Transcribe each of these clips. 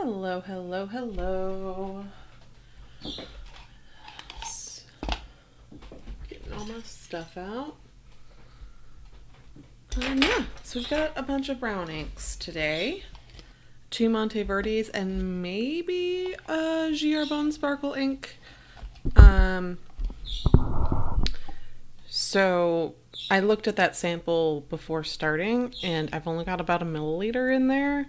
Hello, hello, hello. Getting all my stuff out. Yeah, so we've got a bunch of brown inks today. 2 Monteverdes and maybe a GR Bone Sparkle ink. So I looked at that sample before starting and I've only got about 1 milliliter in there.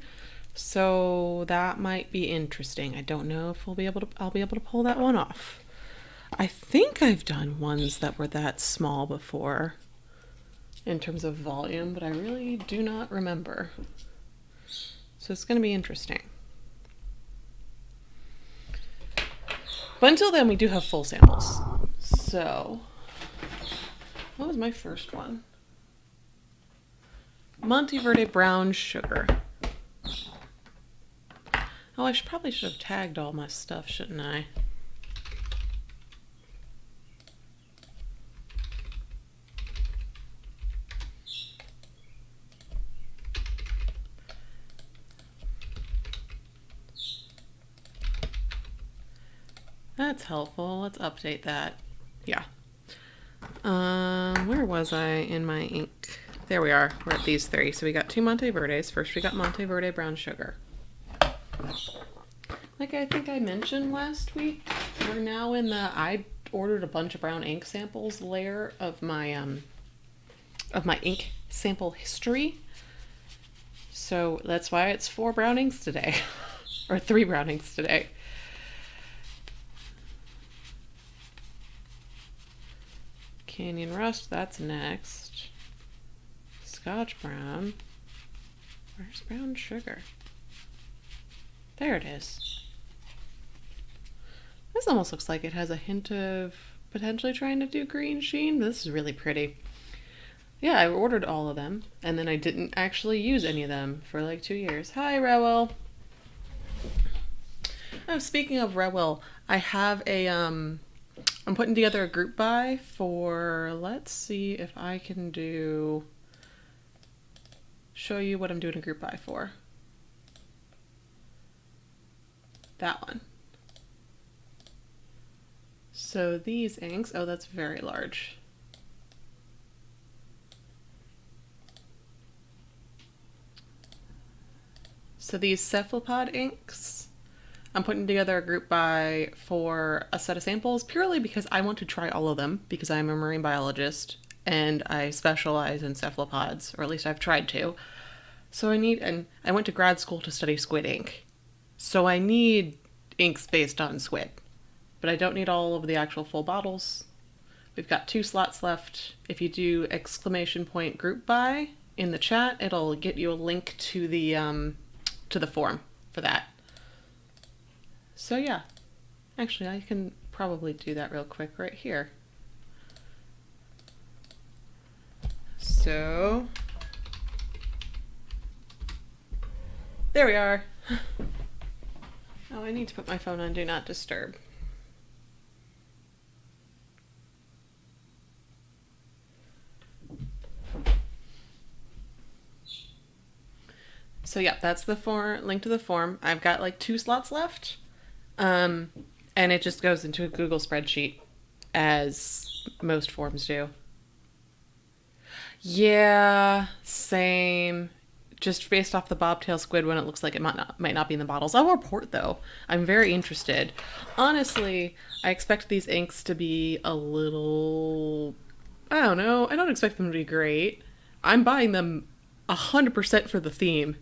So that might be interesting. I don't know if I'll be able to pull that one off. I think I've done ones that were that small before in terms of volume, but I really do not remember. So it's going to be interesting. But until then, we do have full samples. So, what was my first one? Monteverde Brown Sugar. Oh, I probably should have tagged all my stuff, shouldn't I? That's helpful. Let's update that. Yeah. Where was I in my ink? There we are. We're at these 3. So we got 2 Monteverdes. First we got Monteverde Brown Sugar. Like I think I mentioned last week, we're now in the I ordered a bunch of brown ink samples layer of my ink sample history. So that's why it's 4 brown inks today. Or 3 brown inks today. Canyon Rust, that's next. Scotch Brown. Where's Brown Sugar? There it is. This almost looks like it has a hint of potentially trying to do green sheen. This is really pretty. Yeah, I ordered all of them, and then I didn't actually use any of them for like 2 years. Hi, Rewell. Oh, speaking of Rewell, I have a, I'm putting together a group buy for, let's see if I can show you what I'm doing a group buy for. That one. So these inks, oh, that's very large. So these cephalopod inks, I'm putting together a group buy for a set of samples purely because I want to try all of them because I'm a marine biologist and I specialize in cephalopods, or at least I've tried to. So and I went to grad school to study squid ink. So I need inks based on squid, but I don't need all of the actual full bottles. We've got 2 slots left. If you do ! group buy in the chat, it'll get you a link to the form for that. So yeah, actually I can probably do that real quick right here. So there we are. Oh, I need to put my phone on Do Not Disturb. So yeah, that's the link to the form. I've got like 2 slots left. And it just goes into a Google spreadsheet, as most forms do. Yeah, same. Just based off the bobtail squid one, it looks like it might not be in the bottles. I'll report though. I'm very interested. Honestly, I expect these inks to be a little, I don't know. I don't expect them to be great. I'm buying them 100% for the theme.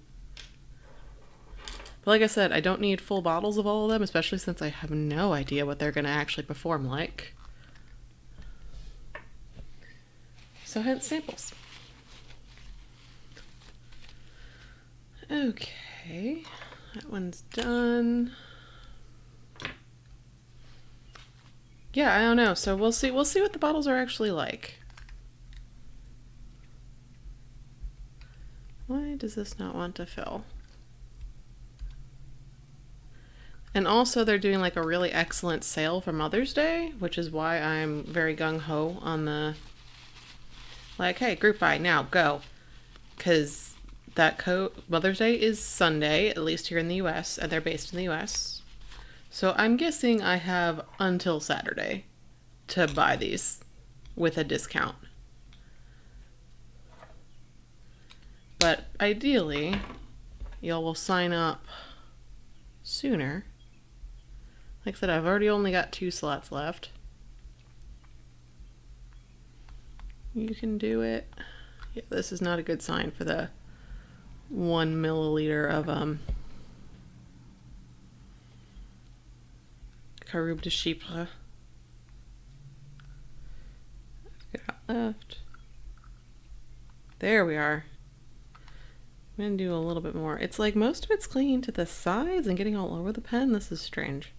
But like I said, I don't need full bottles of all of them, especially since I have no idea what they're going to actually perform like. So hence samples. Okay, that one's done. Yeah, I don't know. So we'll see what the bottles are actually like. Why does this not want to fill? And also they're doing like a really excellent sale for Mother's Day, which is why I'm very gung-ho on the, like, hey, group buy now, go. Because that coat, Mother's Day is Sunday, at least here in the US, and they're based in the US. So I'm guessing I have until Saturday to buy these with a discount. But ideally, y'all will sign up sooner. Like I said, I've already only got 2 slots left. You can do it. Yeah, this is not a good sign for the 1 milliliter of Caroube de Chypre. Get out left. There we are. I'm gonna do a little bit more. It's like most of it's clinging to the sides and getting all over the pen. This is strange.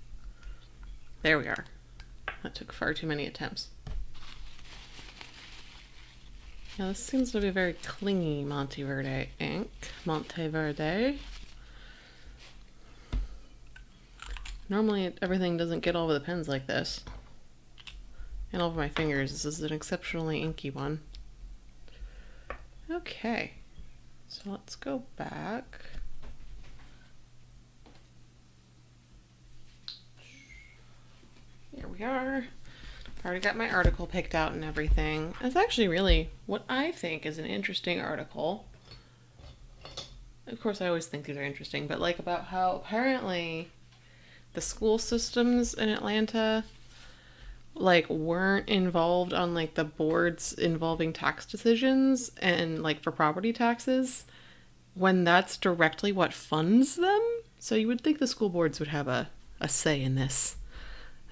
There we are. That took far too many attempts. Yeah, this seems to be a very clingy Monteverde ink. Monteverde. Normally everything doesn't get all over the pens like this. And all over my fingers. This is an exceptionally inky one. Okay. So let's go back. Here we are. Already got my article picked out and everything. It's actually really what I think is an interesting article. Of course, I always think these are interesting, but like about how apparently the school systems in Atlanta like weren't involved on like the boards involving tax decisions and like for property taxes when that's directly what funds them. So you would think the school boards would have a say in this.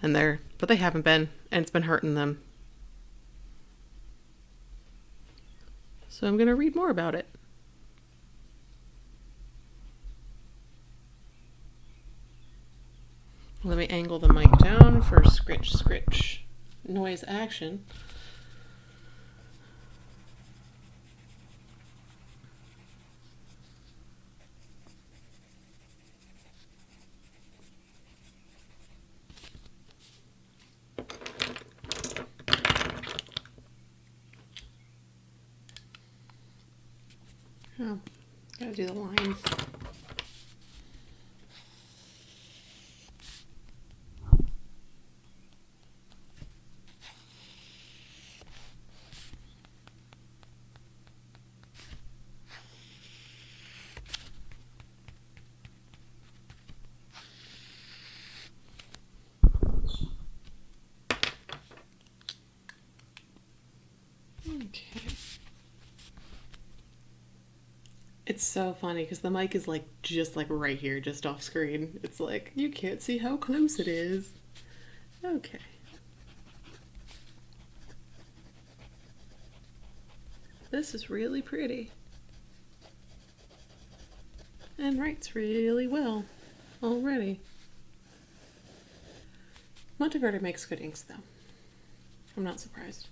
But they haven't been, and it's been hurting them. So I'm going to read more about it. Let me angle the mic down for scritch, scritch, noise action. Oh, gotta do the lines. Okay. It's so funny because the mic is like just like right here, just off screen. It's like you can't see how close it is. Okay. This is really pretty. And writes really well already. Monteverde makes good inks though. I'm not surprised.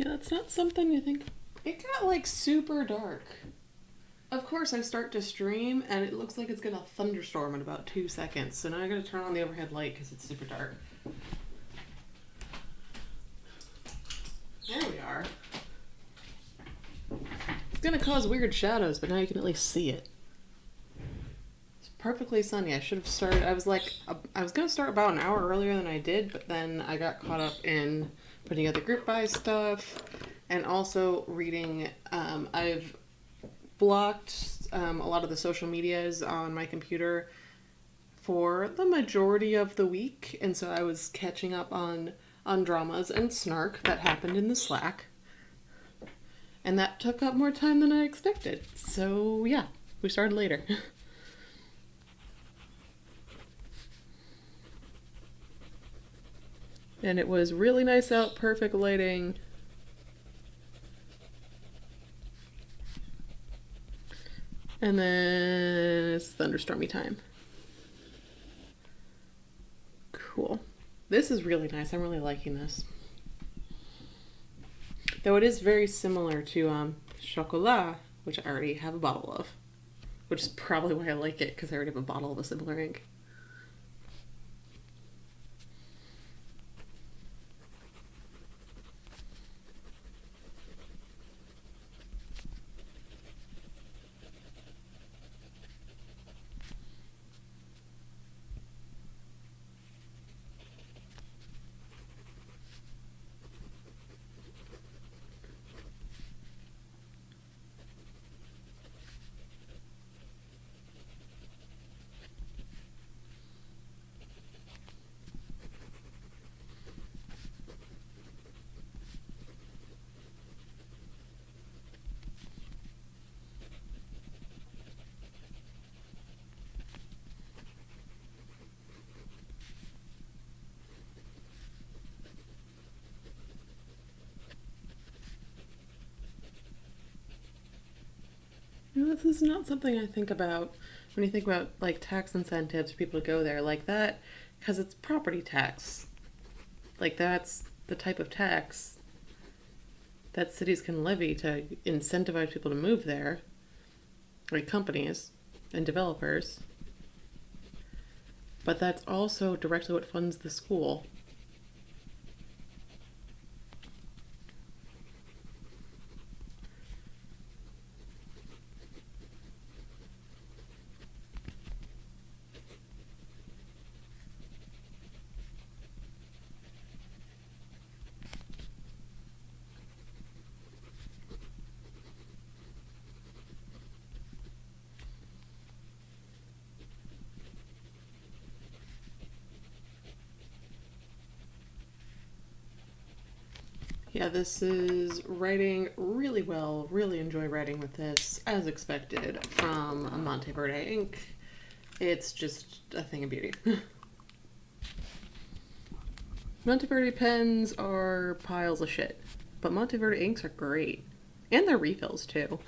Yeah, that's not something you think. It got like super dark. Of course, I start to stream and it looks like it's gonna thunderstorm in about 2 seconds. So now I gotta turn on the overhead light because it's super dark. There we are. It's gonna cause weird shadows, but now you can at least see it. It's perfectly sunny. I should have started. I was gonna start about an hour earlier than I did, but then I got caught up in putting together group buy stuff and also reading. I've blocked a lot of the social medias on my computer for the majority of the week, and so I was catching up on dramas and snark that happened in the Slack. And that took up more time than I expected. So yeah, we started later. And it was really nice out, perfect lighting. And then it's thunderstormy time. Cool. This is really nice. I'm really liking this. Though it is very similar to Chocolat, which I already have a bottle of. Which is probably why I like it, because I already have a bottle of a similar ink. You know, this is not something I think about when you think about like tax incentives for people to go there like that, because it's property tax. Like that's the type of tax that cities can levy to incentivize people to move there, like companies and developers. But that's also directly what funds the school. Yeah, this is writing really well. Really enjoy writing with this, as expected, from Monteverde ink. It's just a thing of beauty. Monteverde pens are piles of shit, but Monteverde inks are great. And their refills, too.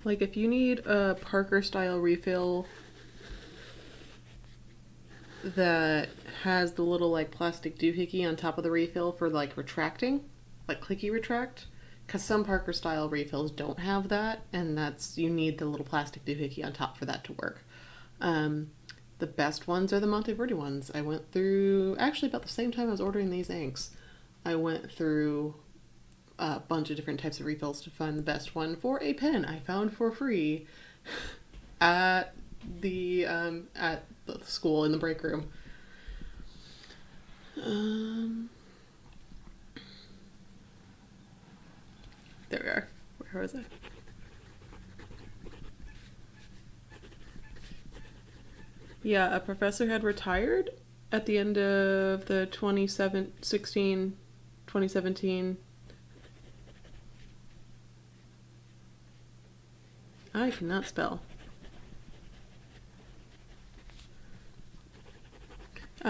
Like, if you need a Parker-style refill that has the little, like, plastic doohickey on top of the refill for, like, retracting, like clicky retract, because some Parker-style refills don't have that, and you need the little plastic doohickey on top for that to work. The best ones are the Monteverde ones. I went through, actually about the same time I was ordering these inks, I went through a bunch of different types of refills to find the best one for a pen I found for free at the school in the break room. There we are. Where was I? Yeah, a professor had retired at the end of the 2017. I cannot spell.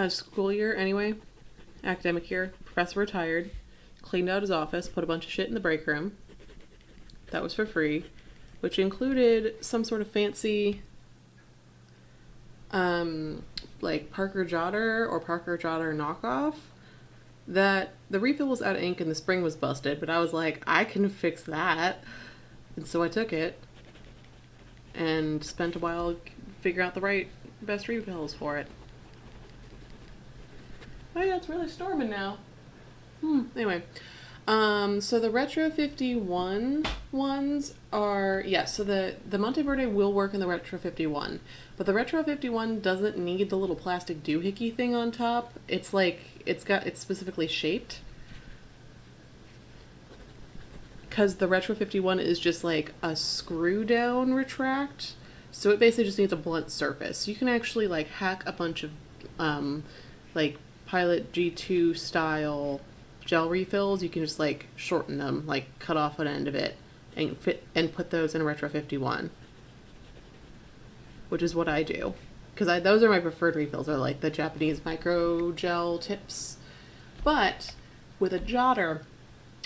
School year, anyway. Academic year. Professor retired. Cleaned out his office. Put a bunch of shit in the break room. That was for free. which included some sort of fancy like Parker Jotter or Parker Jotter knockoff that the refill was out of ink and the spring was busted, but I was like, I can fix that. And so I took it and spent a while figuring out the best refills for it. Oh yeah, it's really storming now. Anyway, so the Retro 51 ones are, so the Monteverde will work in the Retro 51, but the Retro 51 doesn't need the little plastic doohickey thing on top. It's like, it's specifically shaped. Because the Retro 51 is just like a screw down retract. So it basically just needs a blunt surface. You can actually like hack a bunch of like Pilot G2 style gel refills. You can just like shorten them, like cut off an end of it and put those in a Retro 51. Which is what I do. Because those are my preferred refills, are like the Japanese micro gel tips. But with a jotter,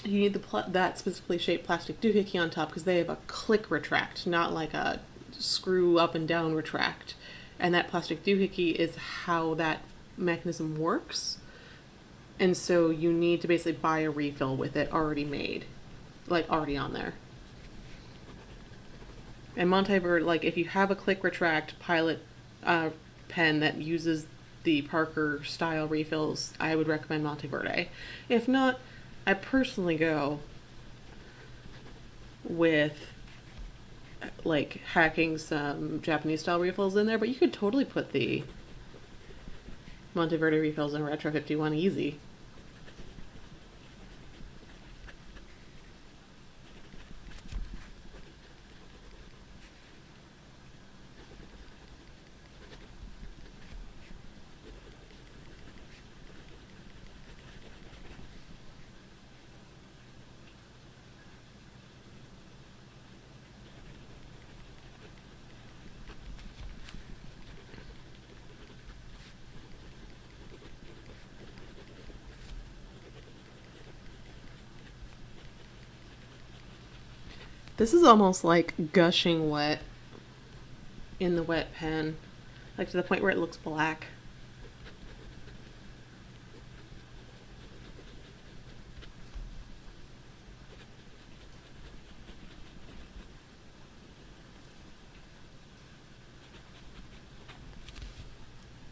you need that specifically shaped plastic doohickey on top because they have a click retract, not like a screw up and down retract. And that plastic doohickey is how that mechanism works. And so you need to basically buy a refill with it already made, like already on there. And Monteverde, like if you have a click retract Pilot pen that uses the Parker style refills, I would recommend Monteverde. If not, I personally go with like hacking some Japanese style refills in there, but you could totally put the Monteverde refills in Retro 51 easy. This is almost like gushing wet in the wet pen, like to the point where it looks black.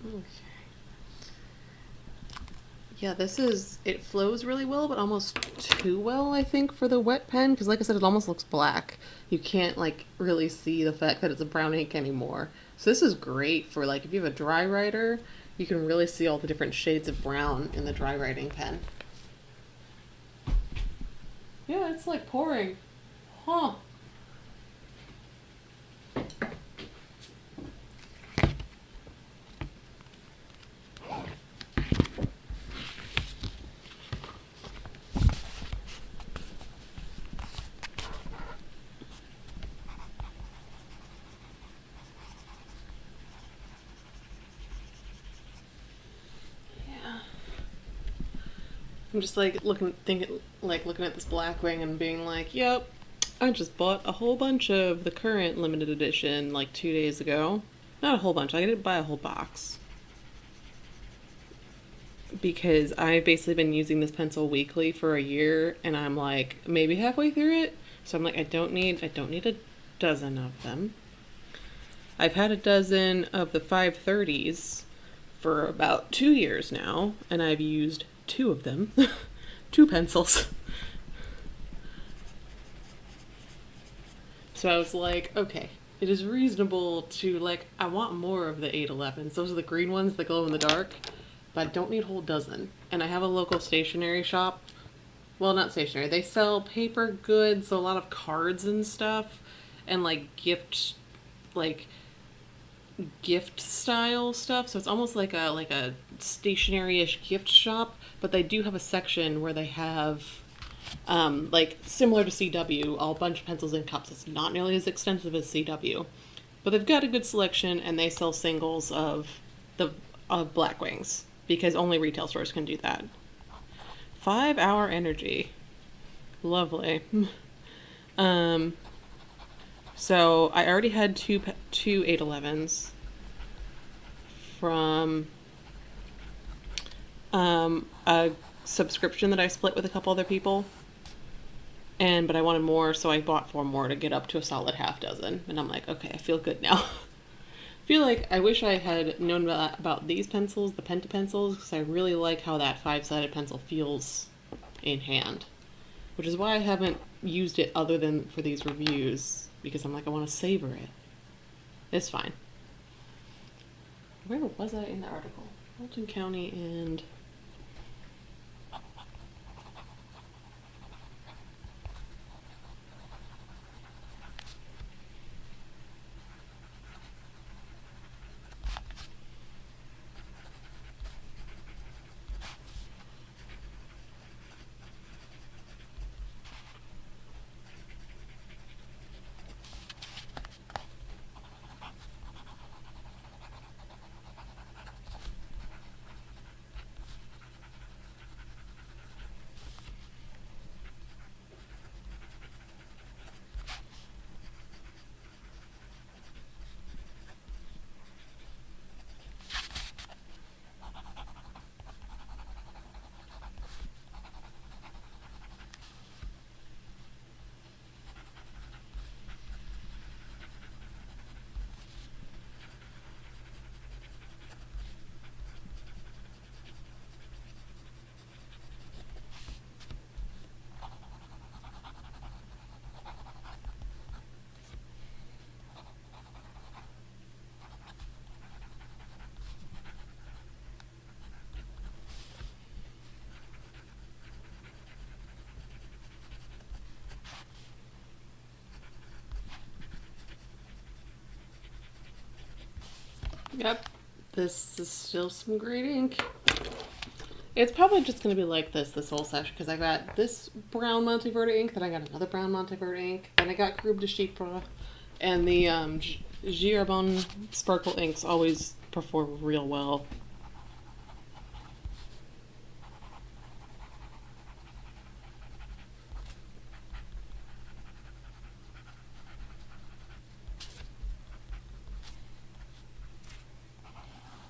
Okay. Yeah, it flows really well, but almost too well, I think, for the wet pen, because like I said, it almost looks black. You can't, like, really see the fact that it's a brown ink anymore. So this is great for, like, if you have a dry writer, you can really see all the different shades of brown in the dry writing pen. Yeah, it's, like, pouring. Huh. I'm just like looking at this Blackwing and being like, yep, I just bought a whole bunch of the current limited edition like 2 days ago. Not a whole bunch, I didn't buy a whole box. Because I've basically been using this pencil weekly for a year and I'm like maybe halfway through it. So I'm like, I don't need a dozen of them. I've had a dozen of the 530s for about 2 years now, and I've used 2 of them. 2 pencils. So I was like, okay, it is reasonable to, like, I want more of the 811s. Those are the green ones that glow in the dark, but I don't need a whole dozen. And I have a local stationery shop. Well, not stationery. They sell paper goods, so a lot of cards and stuff, and like gift style stuff. So it's almost like a stationery-ish gift shop, but they do have a section where they have like similar to CW, a bunch of pencils and cups. It's not nearly as extensive as CW, but they've got a good selection, and they sell singles of Blackwings because only retail stores can do that. 5-hour energy, lovely. So I already had two 811s from a subscription that I split with a couple other people. But I wanted more, so I bought 4 more to get up to a solid half dozen. And I'm like, okay, I feel good now. I feel like I wish I had known about these pencils, the Penta pencils, because I really like how that 5-sided pencil feels in hand. Which is why I haven't used it other than for these reviews, because I'm like, I want to savor it. It's fine. Where was I in the article? Fulton County and... Yep, this is still some great ink. It's probably just going to be like this whole session, because I got this brown Monteverde ink, then I got another brown Monteverde ink, then I got Caroube de Chypre, and the Herbin sparkle inks always perform real well.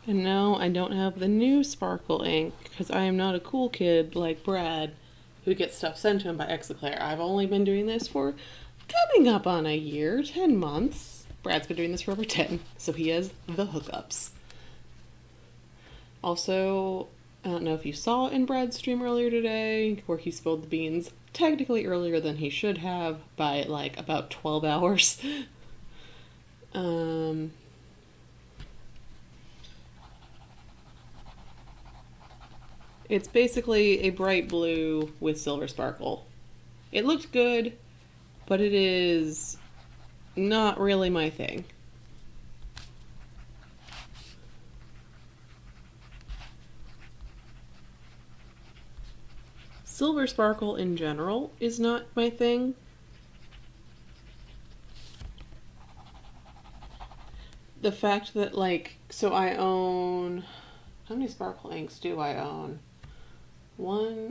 And now I don't have the new sparkle ink because I am not a cool kid like Brad who gets stuff sent to him by Exclair. I've only been doing this for coming up on a year, 10 months. Brad's been doing this for over 10, so he has the hookups. Also, I don't know if you saw in Brad's stream earlier today where he spilled the beans technically earlier than he should have by like about 12 hours. It's basically a bright blue with silver sparkle. It looked good, but it is not really my thing. Silver sparkle in general is not my thing. The fact that, like, so I own... How many sparkle inks do I own?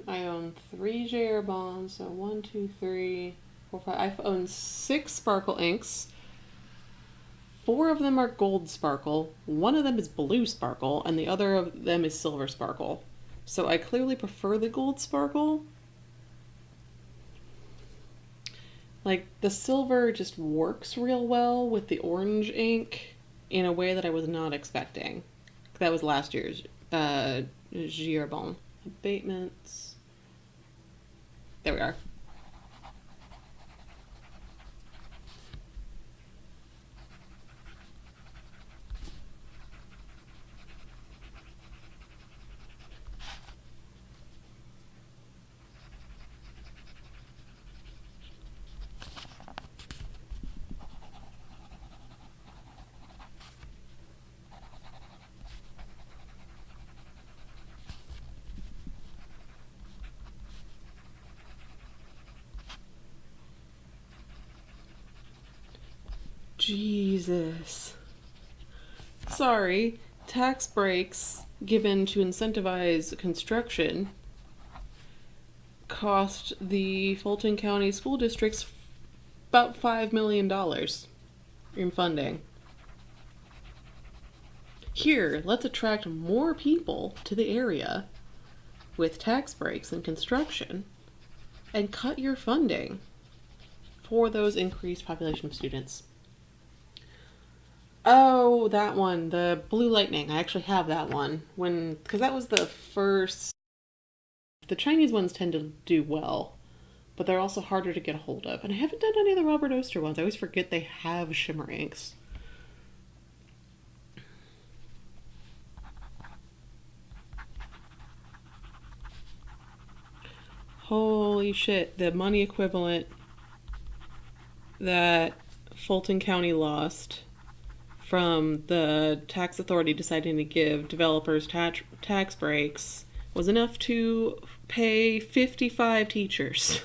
I own 3 JR bonds, so 1, 2, 3, 4, 5. I own 6 sparkle inks. 4 of them are gold sparkle, 1 of them is blue sparkle, and the other of them is silver sparkle. So I clearly prefer the gold sparkle. Like, the silver just works real well with the orange ink in a way that I was not expecting. That was last year's Herbin. Abatements. There we are. Jesus. Sorry, tax breaks given to incentivize construction cost the Fulton County School Districts About $5 million in funding. Here, let's attract more people to the area with tax breaks and construction and cut your funding for those increased population of students. Oh, that one, the Blue Lightning. I actually have that one. Because that was the first. The Chinese ones tend to do well, but they're also harder to get a hold of. And I haven't done any of the Robert Oster ones. I always forget they have shimmer inks. Holy shit, the money equivalent that Fulton County lost from the tax authority deciding to give developers tax breaks was enough to pay 55 teachers.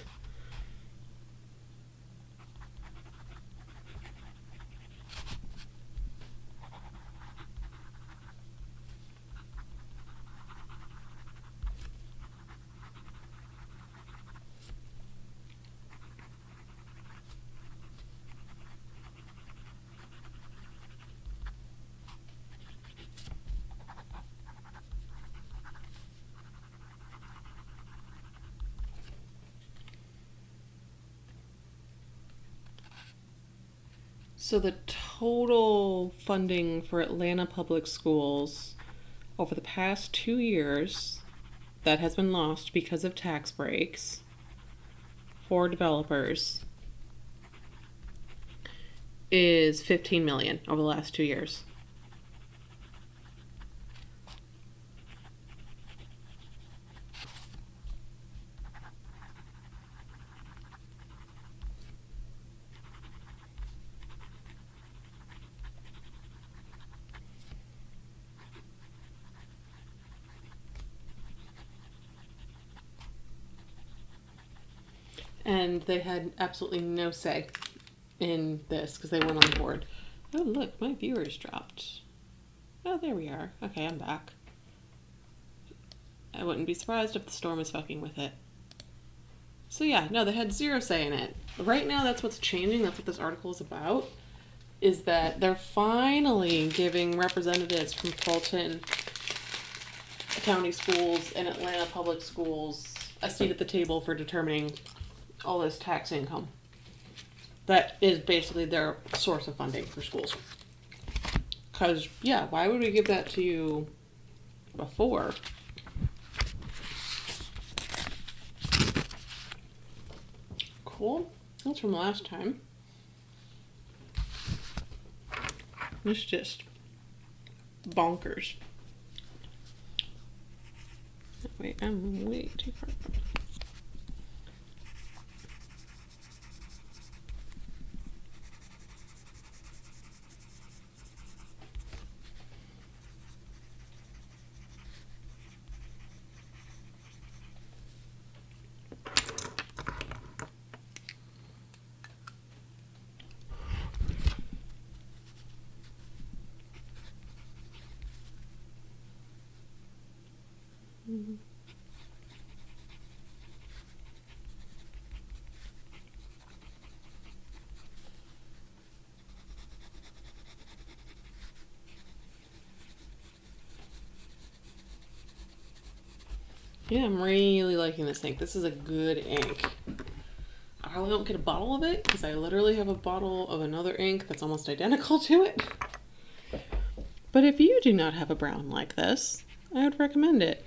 So the total funding for Atlanta Public Schools over the past 2 years that has been lost because of tax breaks for developers is $15 million over the last 2 years. And they had absolutely no say in this because they weren't on board. Oh, look, my viewers dropped. Oh, there we are. Okay, I'm back. I wouldn't be surprised if the storm is fucking with it. So yeah, no, they had zero say in it. Right now, that's what's changing. That's what this article is about. Is that they're finally giving representatives from Fulton County Schools and Atlanta Public Schools a seat at the table for determining all this tax income. That is basically their source of funding for schools. Because, yeah, why would we give that to you before? Cool. That's from last time. It's just bonkers. Wait, I'm way too far. Mm-hmm. Yeah, I'm really liking this ink. This is a good ink. I probably won't get a bottle of it because I literally have a bottle of another ink that's almost identical to it. But if you do not have a brown like this, I would recommend it.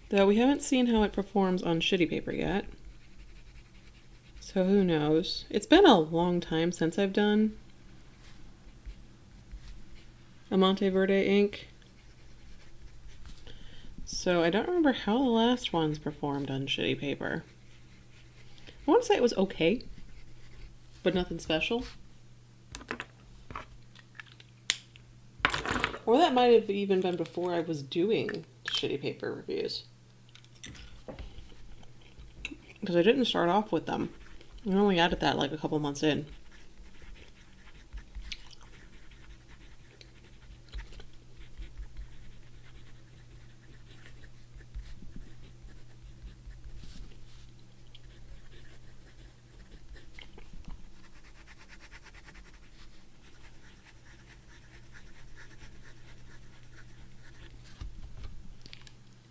Though we haven't seen how it performs on shitty paper yet. So who knows? It's been a long time since I've done a Monteverde ink. So I don't remember how the last ones performed on shitty paper. I want to say it was okay, but nothing special. Or that might have even been before I was doing shitty paper reviews. Because I didn't start off with them. I only added that like a couple months in.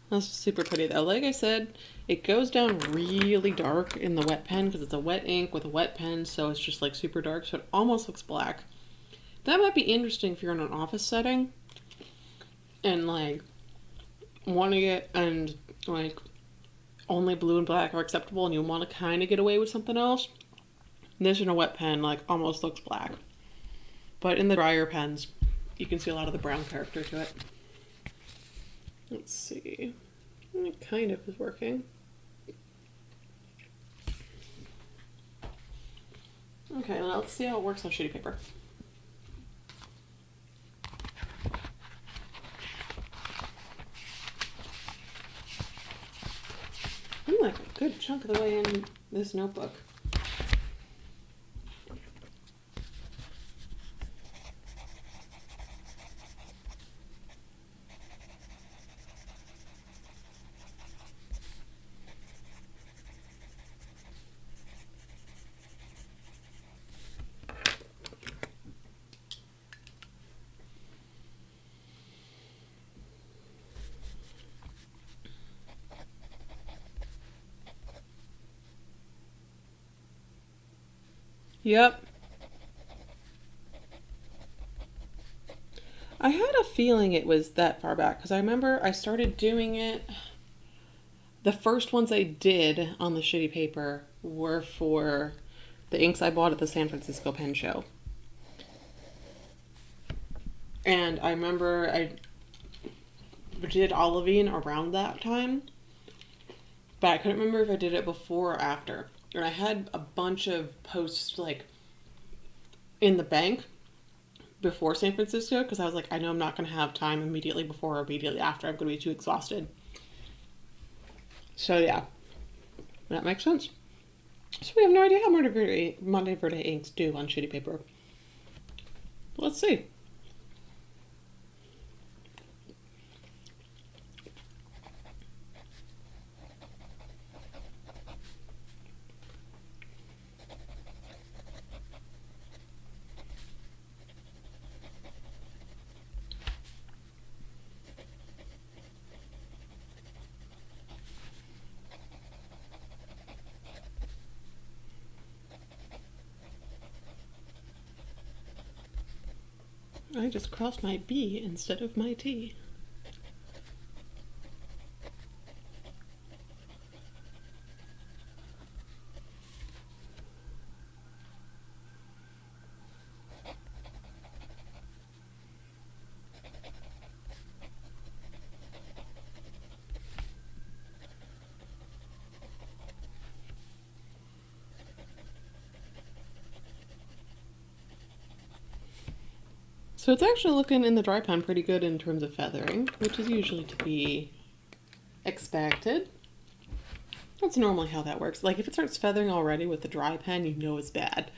That's super pretty though. Like I said, it goes down really dark in the wet pen because it's a wet ink with a wet pen, so it's just like super dark, so it almost looks black. That might be interesting if you're in an office setting and like want to get and like only blue and black are acceptable and you want to kind of get away with something else. This in a wet pen like almost looks black. But in the drier pens, you can see a lot of the brown character to it. Let's see. It kind of is working. Okay, well, let's see how it works on shitty paper. I'm like a good chunk of the way in this notebook. Yep. I had a feeling it was that far back because I remember I started doing it. The first ones I did on the shitty paper were for the inks I bought at the San Francisco Pen Show. And I remember I did Olivine around that time, but I couldn't remember if I did it before or after. And I had a bunch of posts like in the bank before San Francisco because I was like, I know I'm not going to have time immediately before or immediately after. I'm going to be too exhausted. So yeah, that makes sense. So we have no idea how Monteverde inks do on shitty paper. Let's see. I just crossed my B instead of my T. So it's actually looking in the dry pen pretty good in terms of feathering, which is usually to be expected. That's normally how that works. Like if it starts feathering already with the dry pen, you know it's bad.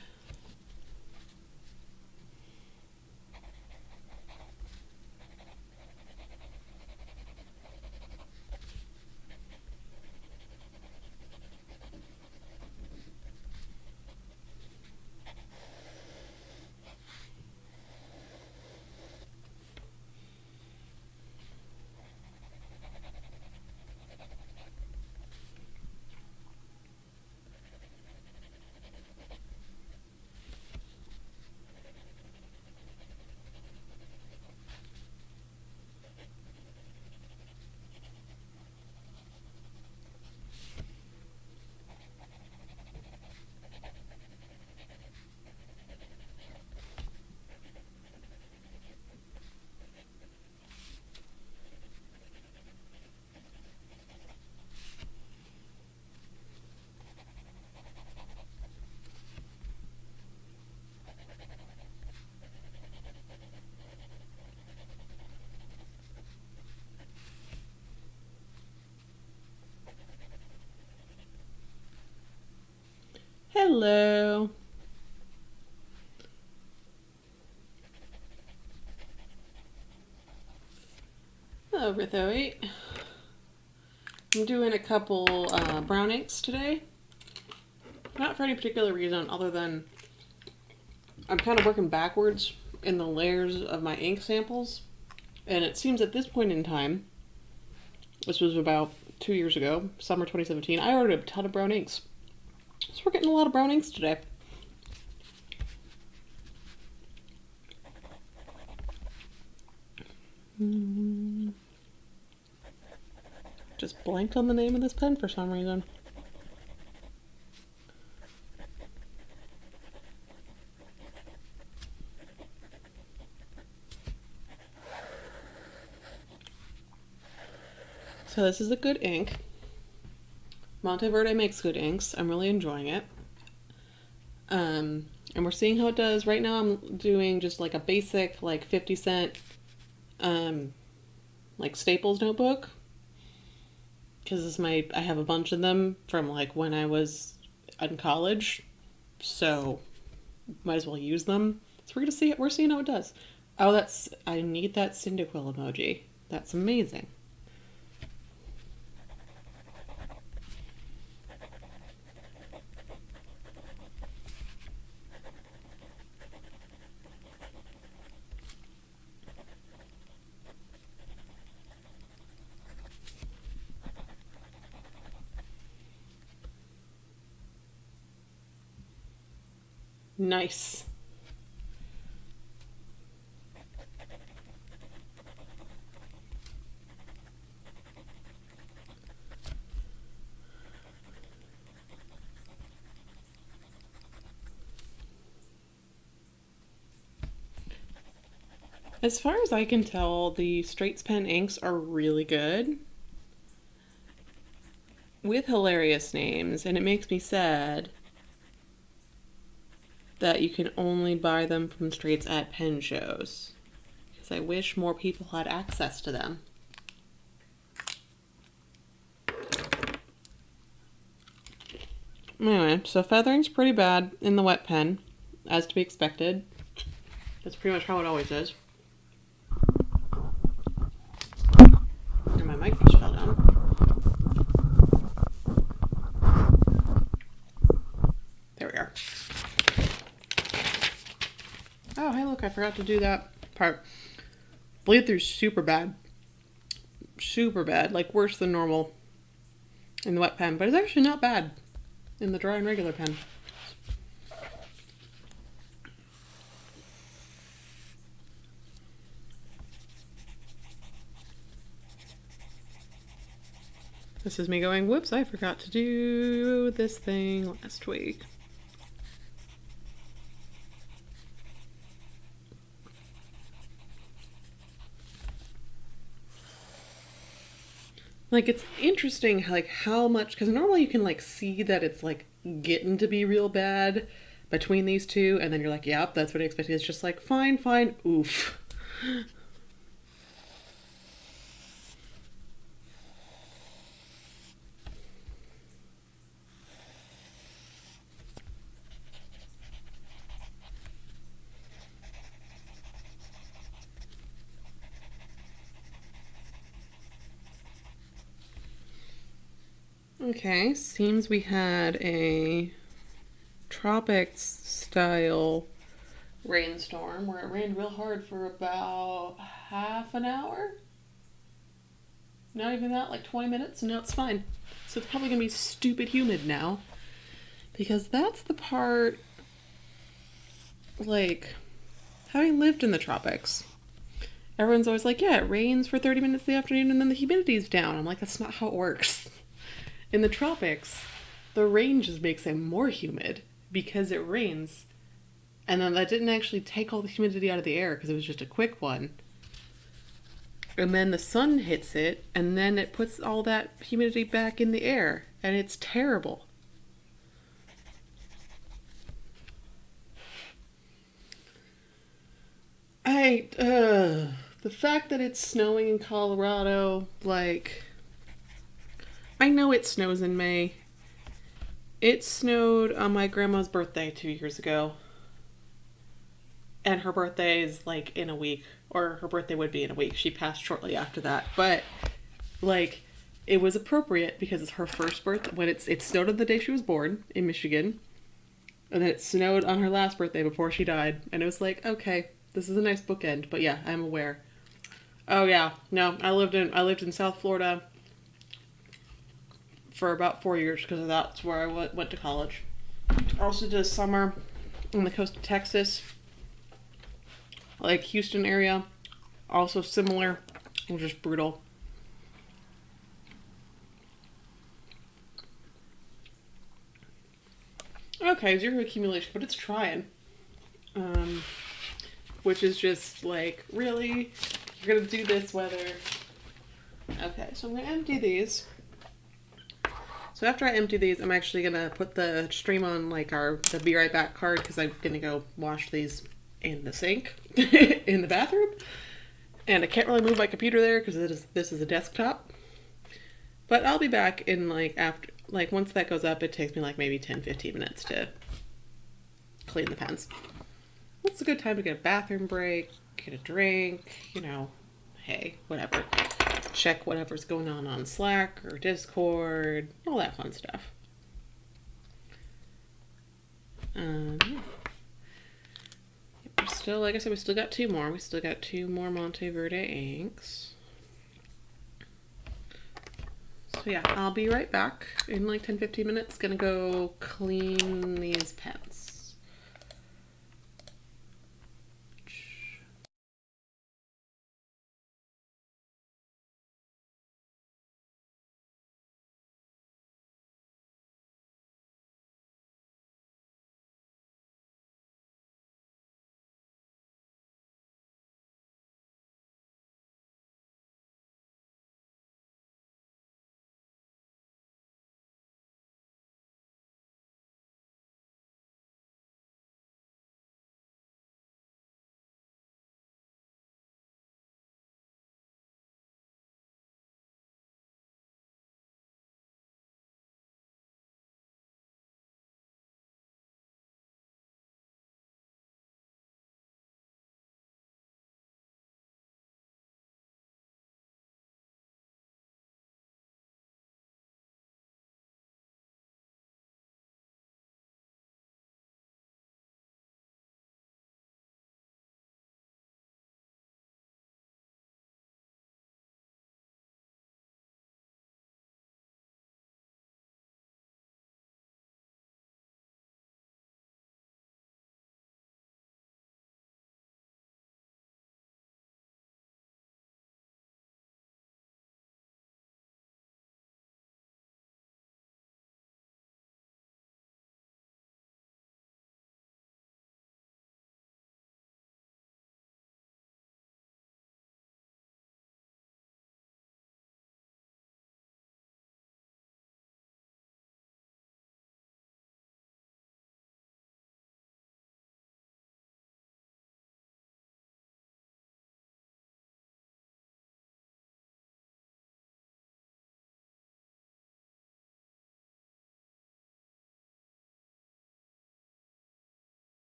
Hello. Hello, Rithoate. I'm doing a couple brown inks today. Not for any particular reason other than I'm kind of working backwards in the layers of my ink samples. And it seems at this point in time, This was about 2 years ago, summer 2017. I ordered a ton of brown inks. So we're getting a lot of brown inks today. Just blanked on the name of this pen for some reason. So this is a good ink. Monteverde makes good inks. I'm really enjoying it. And we're seeing how it does. Right now I'm doing just like a basic, like 50-cent, like Staples notebook. Because I have a bunch of them from like when I was in college. So might as well use them. So we're seeing how it does. Oh, I need that Cyndaquil emoji. That's amazing. Nice. As far as I can tell, the Straits pen inks are really good. With hilarious names, and it makes me sad that you can only buy them from Straits at pen shows. Because I wish more people had access to them. Anyway, so feathering's pretty bad in the wet pen, as to be expected. That's pretty much how it always is. And my mic just fell down. There we are. Oh, hey, look, I forgot to do that part. Bleed through's super bad. Super bad. Like, worse than normal in the wet pen. But it's actually not bad in the dry and regular pen. This is me going, whoops, I forgot to do this thing last week. Like, it's interesting, like, how much, because normally you can, like, see that it's, like, getting to be real bad between these two, and then you're like, yep, that's what I expected. It's just like, fine, oof. Okay, seems we had a tropics style rainstorm where it rained real hard for about half an hour. Not even that, like 20 minutes, and now it's fine. So it's probably gonna be stupid humid now. Because that's the part, like, having lived in the tropics, everyone's always like, yeah, it rains for 30 minutes in the afternoon and then the humidity's down. I'm like, that's not how it works. In the tropics, the rain just makes it more humid because it rains. And then that didn't actually take all the humidity out of the air because it was just a quick one. And then the sun hits it, and then it puts all that humidity back in the air. And it's terrible. The fact that it's snowing in Colorado, like, I know it snows in May. It snowed on my grandma's birthday 2 years ago. And her birthday is, like, in a week. Or her birthday would be in a week. She passed shortly after that. But, like, it was appropriate because it's her first birthday. When it snowed on the day she was born in Michigan. And then it snowed on her last birthday before she died. And it was like, okay, this is a nice bookend. But yeah, I'm aware. Oh yeah, no, I lived in South Florida for about 4 years because that's where I went to college. I also did a summer on the coast of Texas, like Houston area. Also similar. It was just brutal. Okay, zero accumulation, but it's trying. Which is just like, really? You're gonna do this whether... Okay, so I'm gonna empty these. So after I empty these, I'm actually gonna put the stream on like the be right back card because I'm gonna go wash these in the sink in the bathroom. And I can't really move my computer there because this is a desktop. But I'll be back in like after, like once that goes up, it takes me like maybe 10-15 minutes to clean the pens. What's a good time to get a bathroom break, get a drink, you know, hey, whatever. Check whatever's going on Slack or Discord, all that fun stuff. Yeah. We're still, like I said, we still got two more. We still got two more Monteverde inks. So yeah, I'll be right back in like 10-15 minutes. Gonna go clean these pens.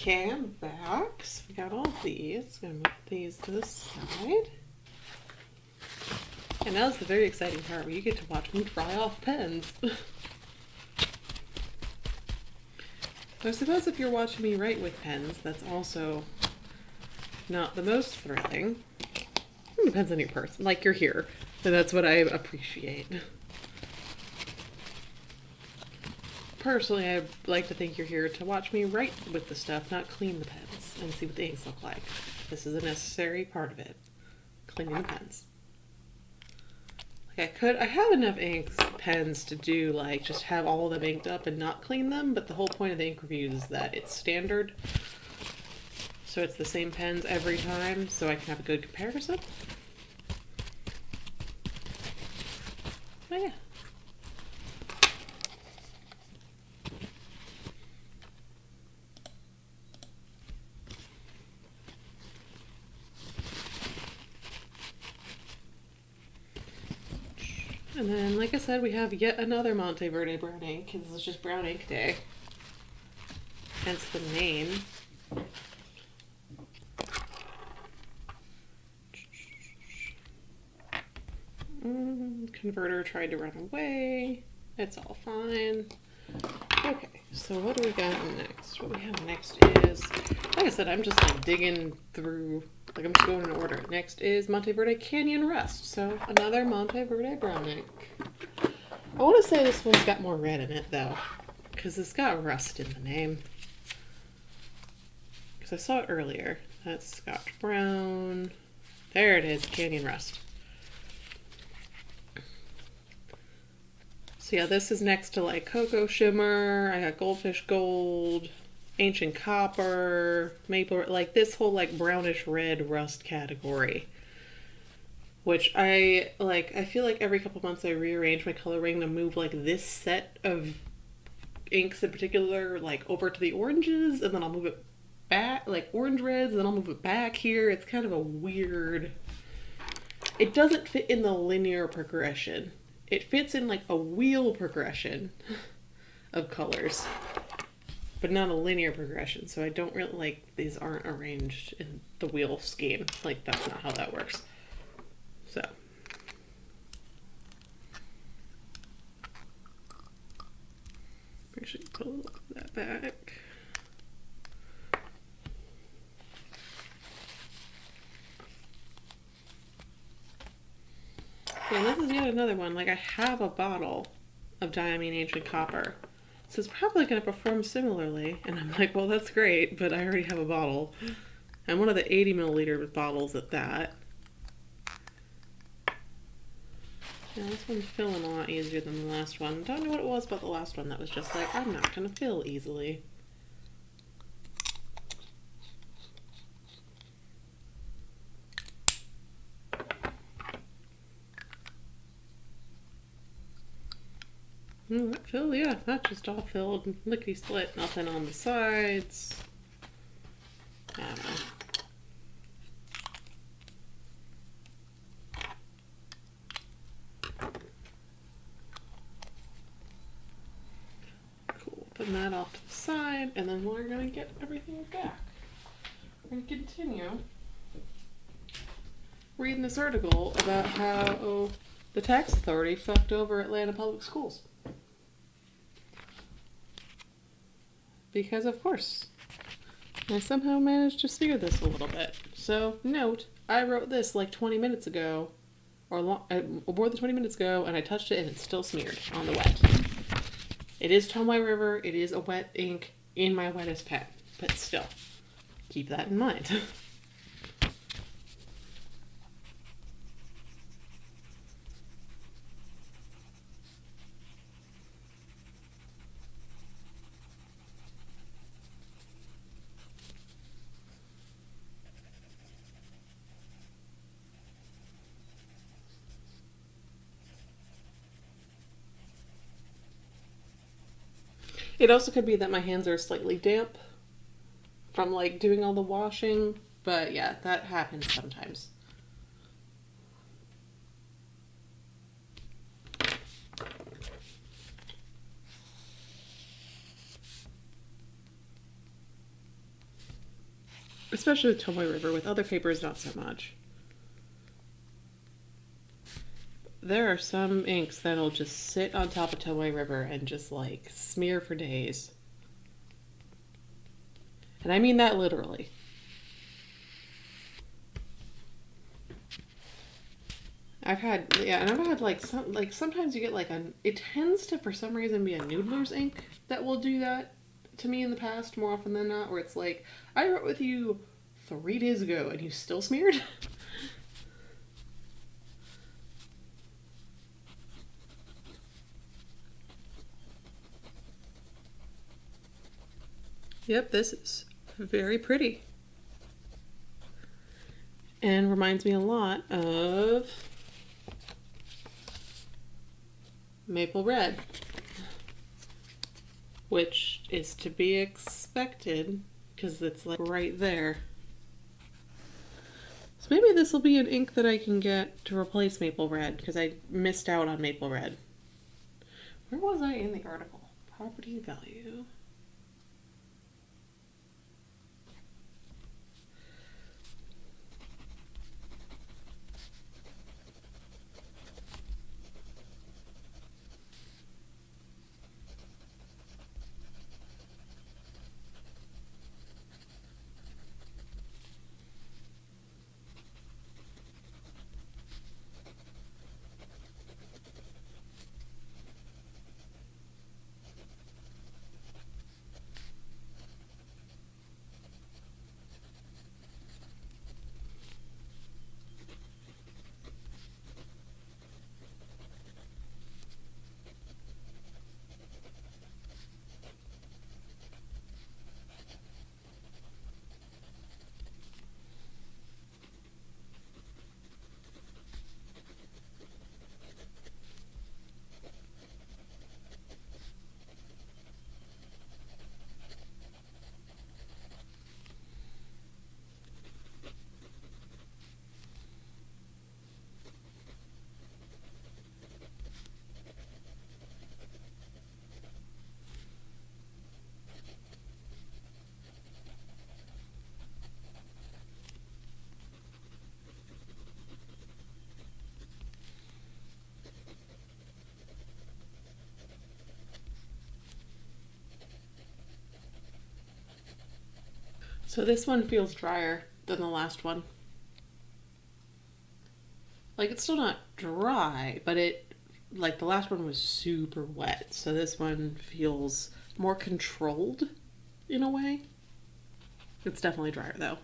Okay, I'm back. So we got all of these. Gonna move these to the side. And now's the very exciting part where you get to watch me dry off pens. I suppose if you're watching me write with pens, that's also not the most thrilling. It depends on your person. Like, you're here. And that's what I appreciate. Personally, I like to think you're here to watch me write with the stuff, not clean the pens and see what the inks look like. This is a necessary part of it. Cleaning the pens. Like, I have enough pens to do, like, just have all of them inked up and not clean them, but the whole point of the ink reviews is that it's standard. So it's the same pens every time, so I can have a good comparison. But yeah. And then, like I said, we have yet another Monteverde brown ink, because this is just brown ink day. Hence the name. Converter tried to run away. It's all fine. Okay, so what do we got next? What we have next is, like I said, I'm just like digging through, like I'm just going in order. Next is Monteverde Canyon Rust. So another Monteverde brown ink. I want to say this one's got more red in it though, because it's got rust in the name. Because I saw it earlier. That's Scotch Brown. There it is, Canyon Rust. So yeah, this is next to like Cocoa Shimmer. I got Goldfish Gold, Ancient Copper, Maple, like this whole like brownish red rust category. Which I like, I feel like every couple months I rearrange my coloring to move like this set of inks in particular like over to the oranges, and then I'll move it back, like orange reds, and then I'll move it back here. It's kind of a weird, it doesn't fit in the linear progression. It fits in like a wheel progression of colors, but not a linear progression. So I don't really like, these aren't arranged in the wheel scheme. Like that's not how that works. So. Actually put a little of that back. Yeah, this is yet another one. Like, I have a bottle of Diamine Ancient Copper, so it's probably going to perform similarly. And I'm like, well, that's great, but I already have a bottle. And one of the 80 milliliter bottles at that. Yeah, this one's filling a lot easier than the last one. Don't know what it was about the last one that was just like, I'm not going to fill easily. That filled, yeah, that just all filled. Lickety split, nothing on the sides. I don't know. Cool, putting that off to the side, and then we're gonna get everything back. We're gonna continue reading this article about how the tax authority fucked over Atlanta public schools. Because of course, I somehow managed to steer this a little bit. So note, I wrote this like 20 minutes ago, or more than 20 minutes ago, and I touched it and it's still smeared on the wet. It is Tomai River, it is a wet ink in my wettest pen, but still, keep that in mind. It also could be that my hands are slightly damp from like doing all the washing, but yeah, that happens sometimes. Especially with Tomoe River. With other papers, not so much. There are some inks that'll just sit on top of Tomoe River and just like smear for days. And I mean that literally. I've had, yeah, and I've had like sometimes you get like it tends to for some reason be a Noodler's ink that will do that to me in the past more often than not, where it's like, I wrote with you 3 days ago and you still smeared? Yep, this is very pretty. And reminds me a lot of Maple Red, which is to be expected because it's like right there. So maybe this will be an ink that I can get to replace Maple Red because I missed out on Maple Red. Where was I in the article? Property value. So this one feels drier than the last one. Like, it's still not dry, but like the last one was super wet. So this one feels more controlled in a way. It's definitely drier though.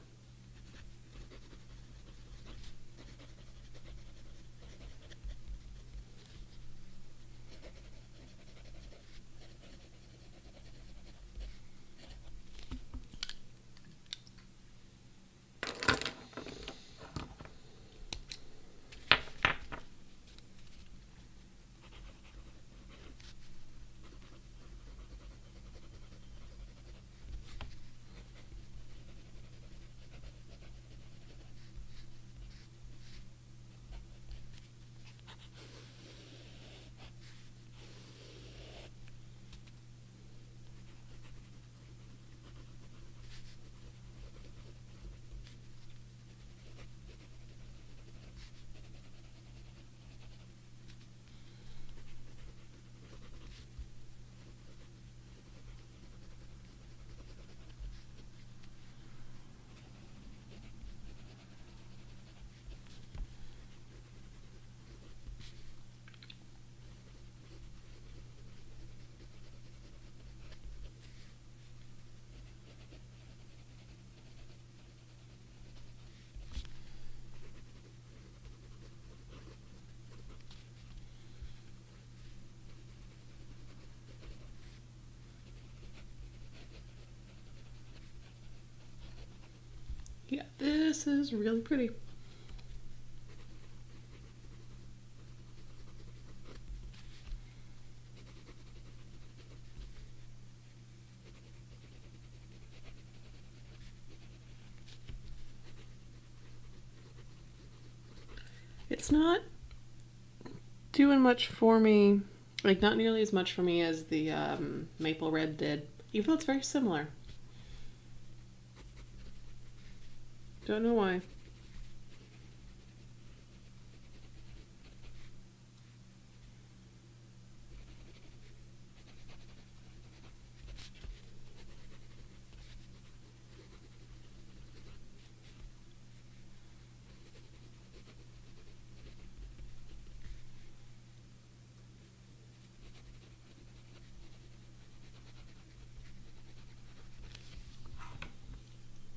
Yeah, this is really pretty. It's not doing much for me, like not nearly as much for me as the Maple Red did, even though it's very similar. Don't know why.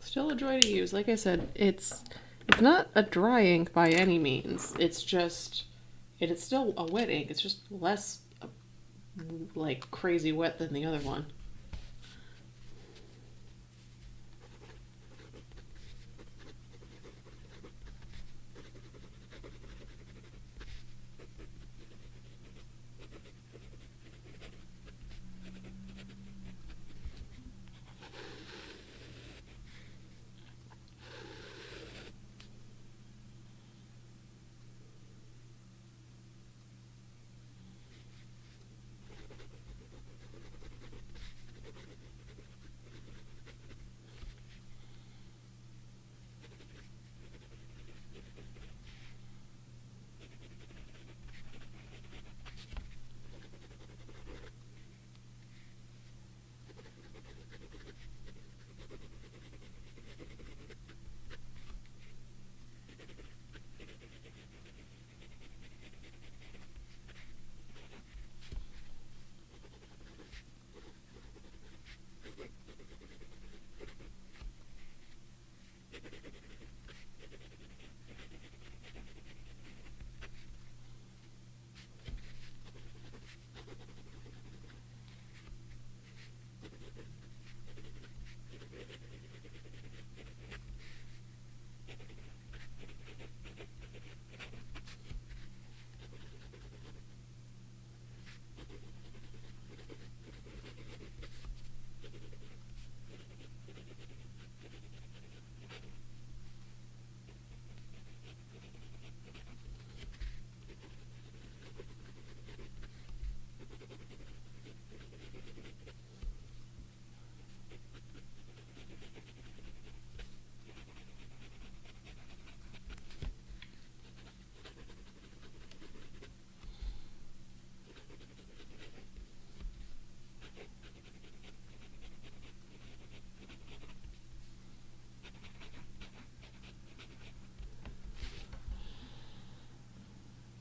Still a joy to use. Like I said, it's not a dry ink by any means. It's just it is still a wet ink. It's just less like crazy wet than the other one.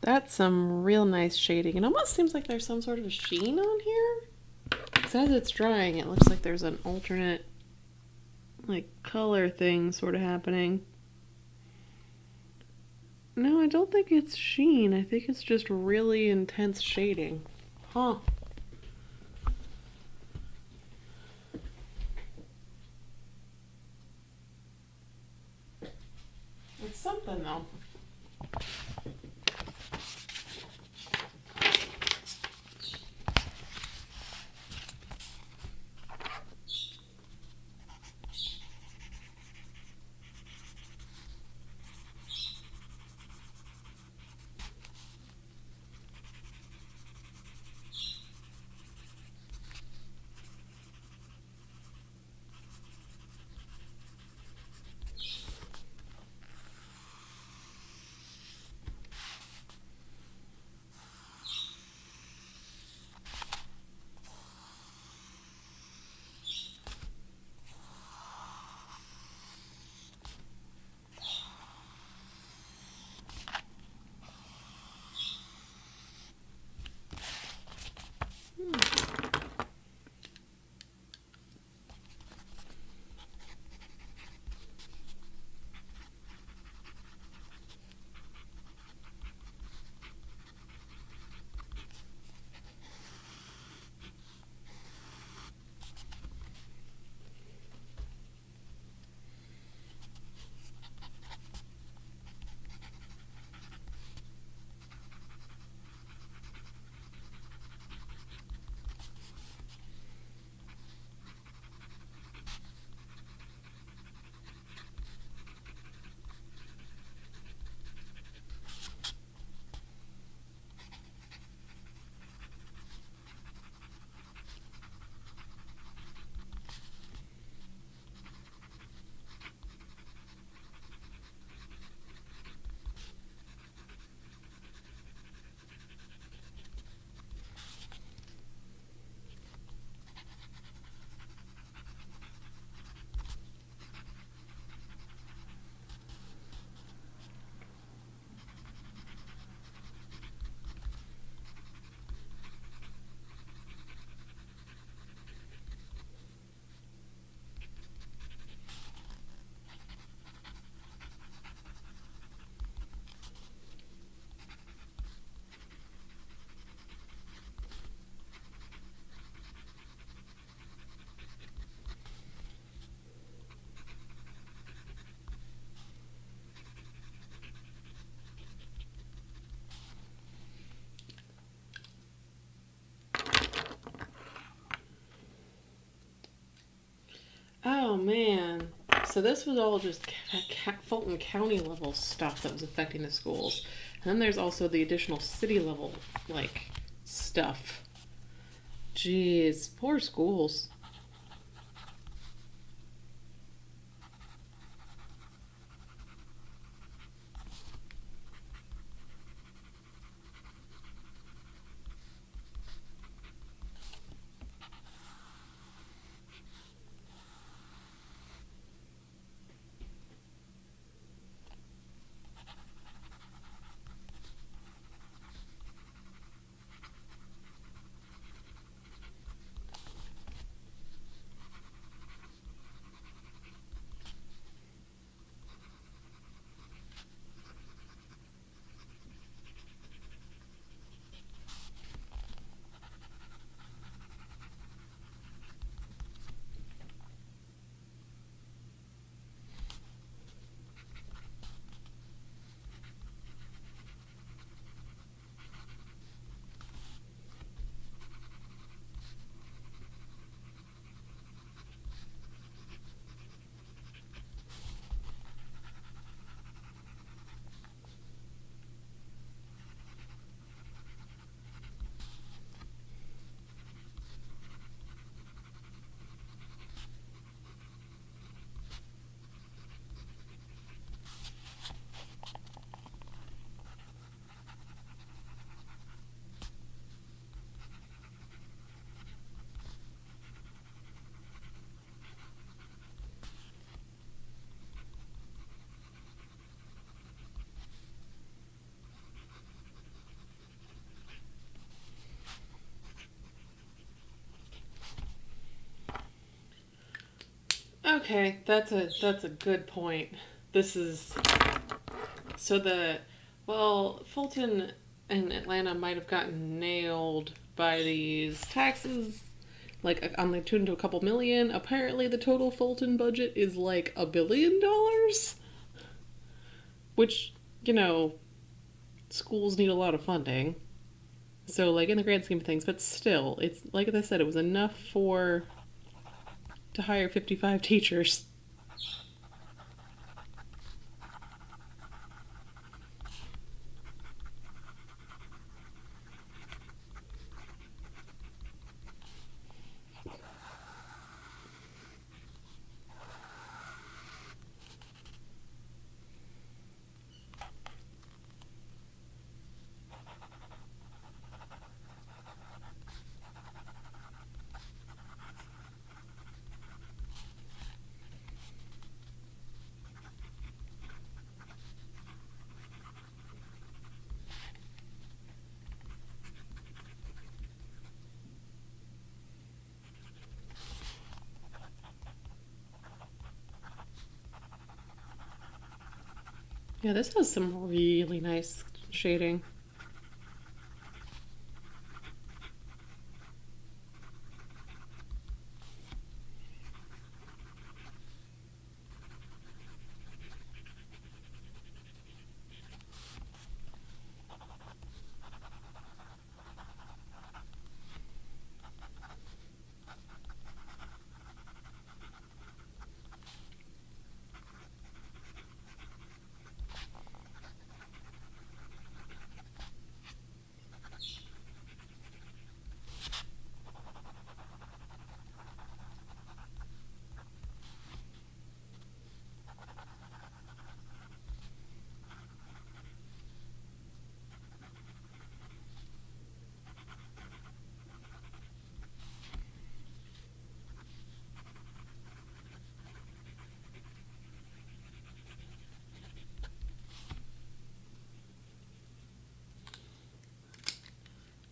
That's some real nice shading. It almost seems like there's some sort of sheen on here. Because as it's drying, it looks like there's an alternate, like, color thing sort of happening. No, I don't think it's sheen. I think it's just really intense shading. Huh. It's something, though. man. So this was all just Fulton County level stuff that was affecting the schools. And then there's also the additional city level, like, stuff. Jeez, poor schools. Okay, that's a good point. This is so the well, Fulton and Atlanta might have gotten nailed by these taxes, like on the tune to a couple million. Apparently, the total Fulton budget is like $1 billion, which schools need a lot of funding. So, like in the grand scheme of things, but still, it's like I said, it was enough for to hire 55 teachers. Yeah, this has some really nice shading.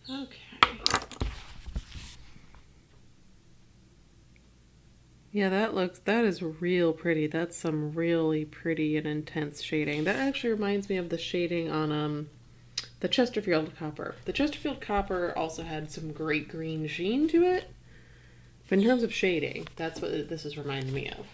Okay. Yeah, that is real pretty. That's some really pretty and intense shading. That actually reminds me of the shading on the Chesterfield copper. The Chesterfield copper also had some great green sheen to it. But in terms of shading, that's what this is reminding me of.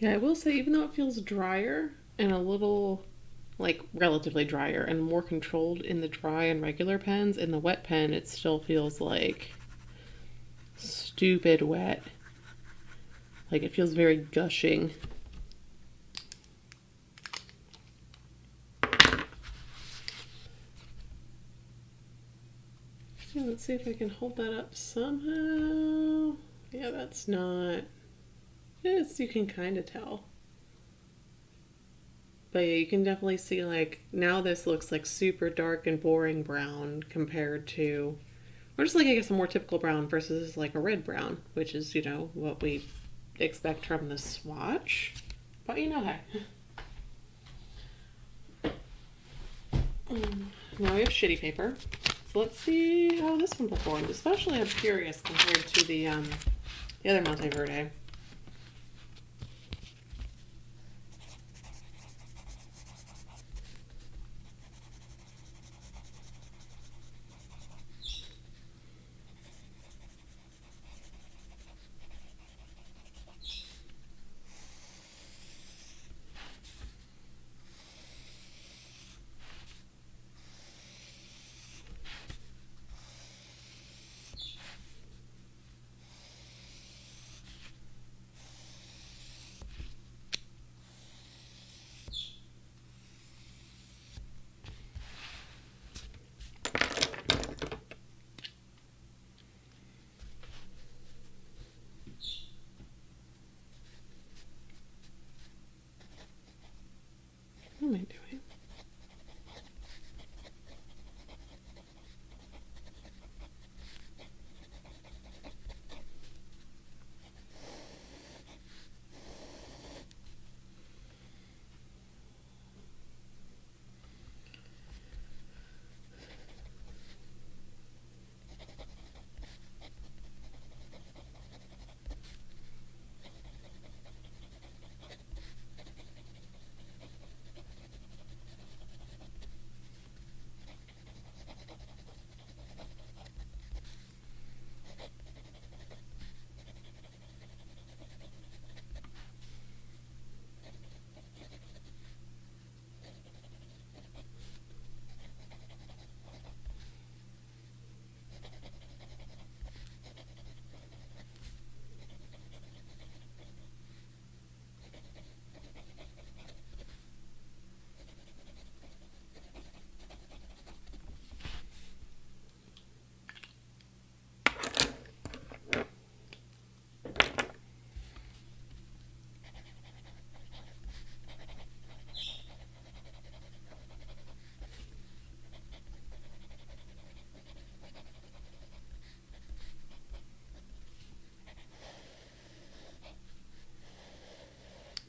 Yeah, I will say, even though it feels drier and a little, like, relatively drier and more controlled in the dry and regular pens, in the wet pen, it still feels like stupid wet. Like, it feels very gushing. Yeah, let's see if I can hold that up somehow. Yeah, that's not... Yes, you can kind of tell. But yeah, you can definitely see, like, now this looks like super dark and boring brown compared to, or just like, I guess, a more typical brown versus like a red brown, which is, you know, what we expect from the swatch. But you know, hey. Now we have shitty paper. So let's see how this one performed. Especially, I'm curious compared to the other Monteverde. What am I doing?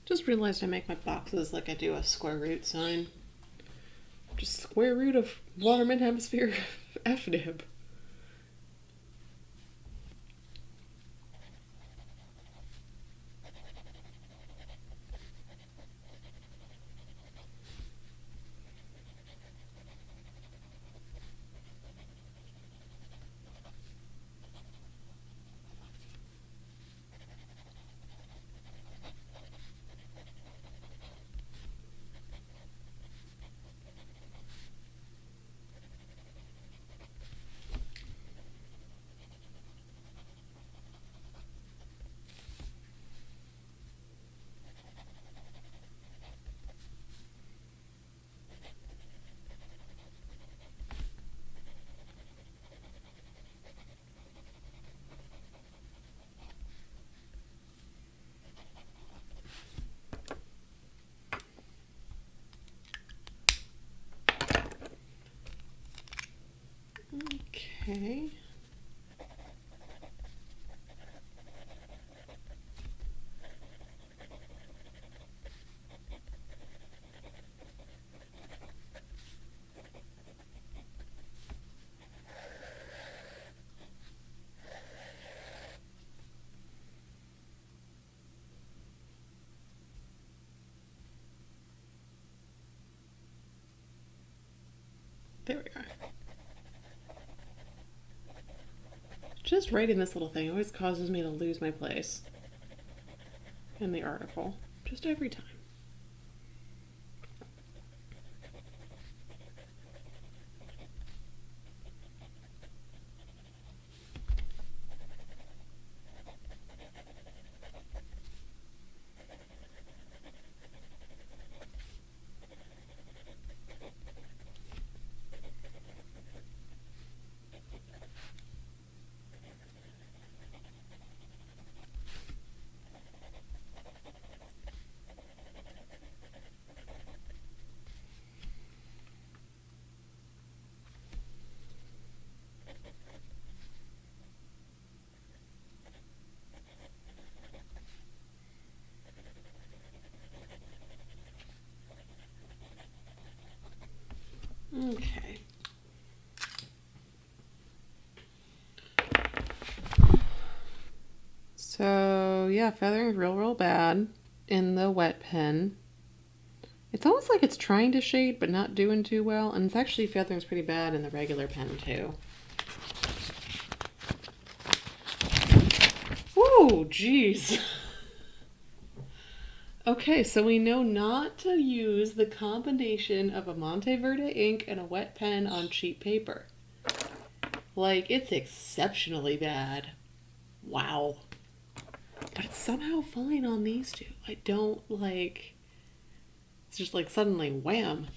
Just realized I make my boxes like I do a square root sign. Just square root of Waterman Hemisphere FNIB. Okay. There we are. Just writing this little thing always causes me to lose my place in the article. Just every time. Okay. So, yeah, feathering is real bad in the wet pen. It's almost like it's trying to shade, but not doing too well. And it's actually feathering's pretty bad in the regular pen, too. Whoa, jeez. Okay, so we know not to use the combination of a Monteverde ink and a wet pen on cheap paper. Like, it's exceptionally bad. Wow. But it's somehow fine on these two. I don't like... It's just like suddenly wham.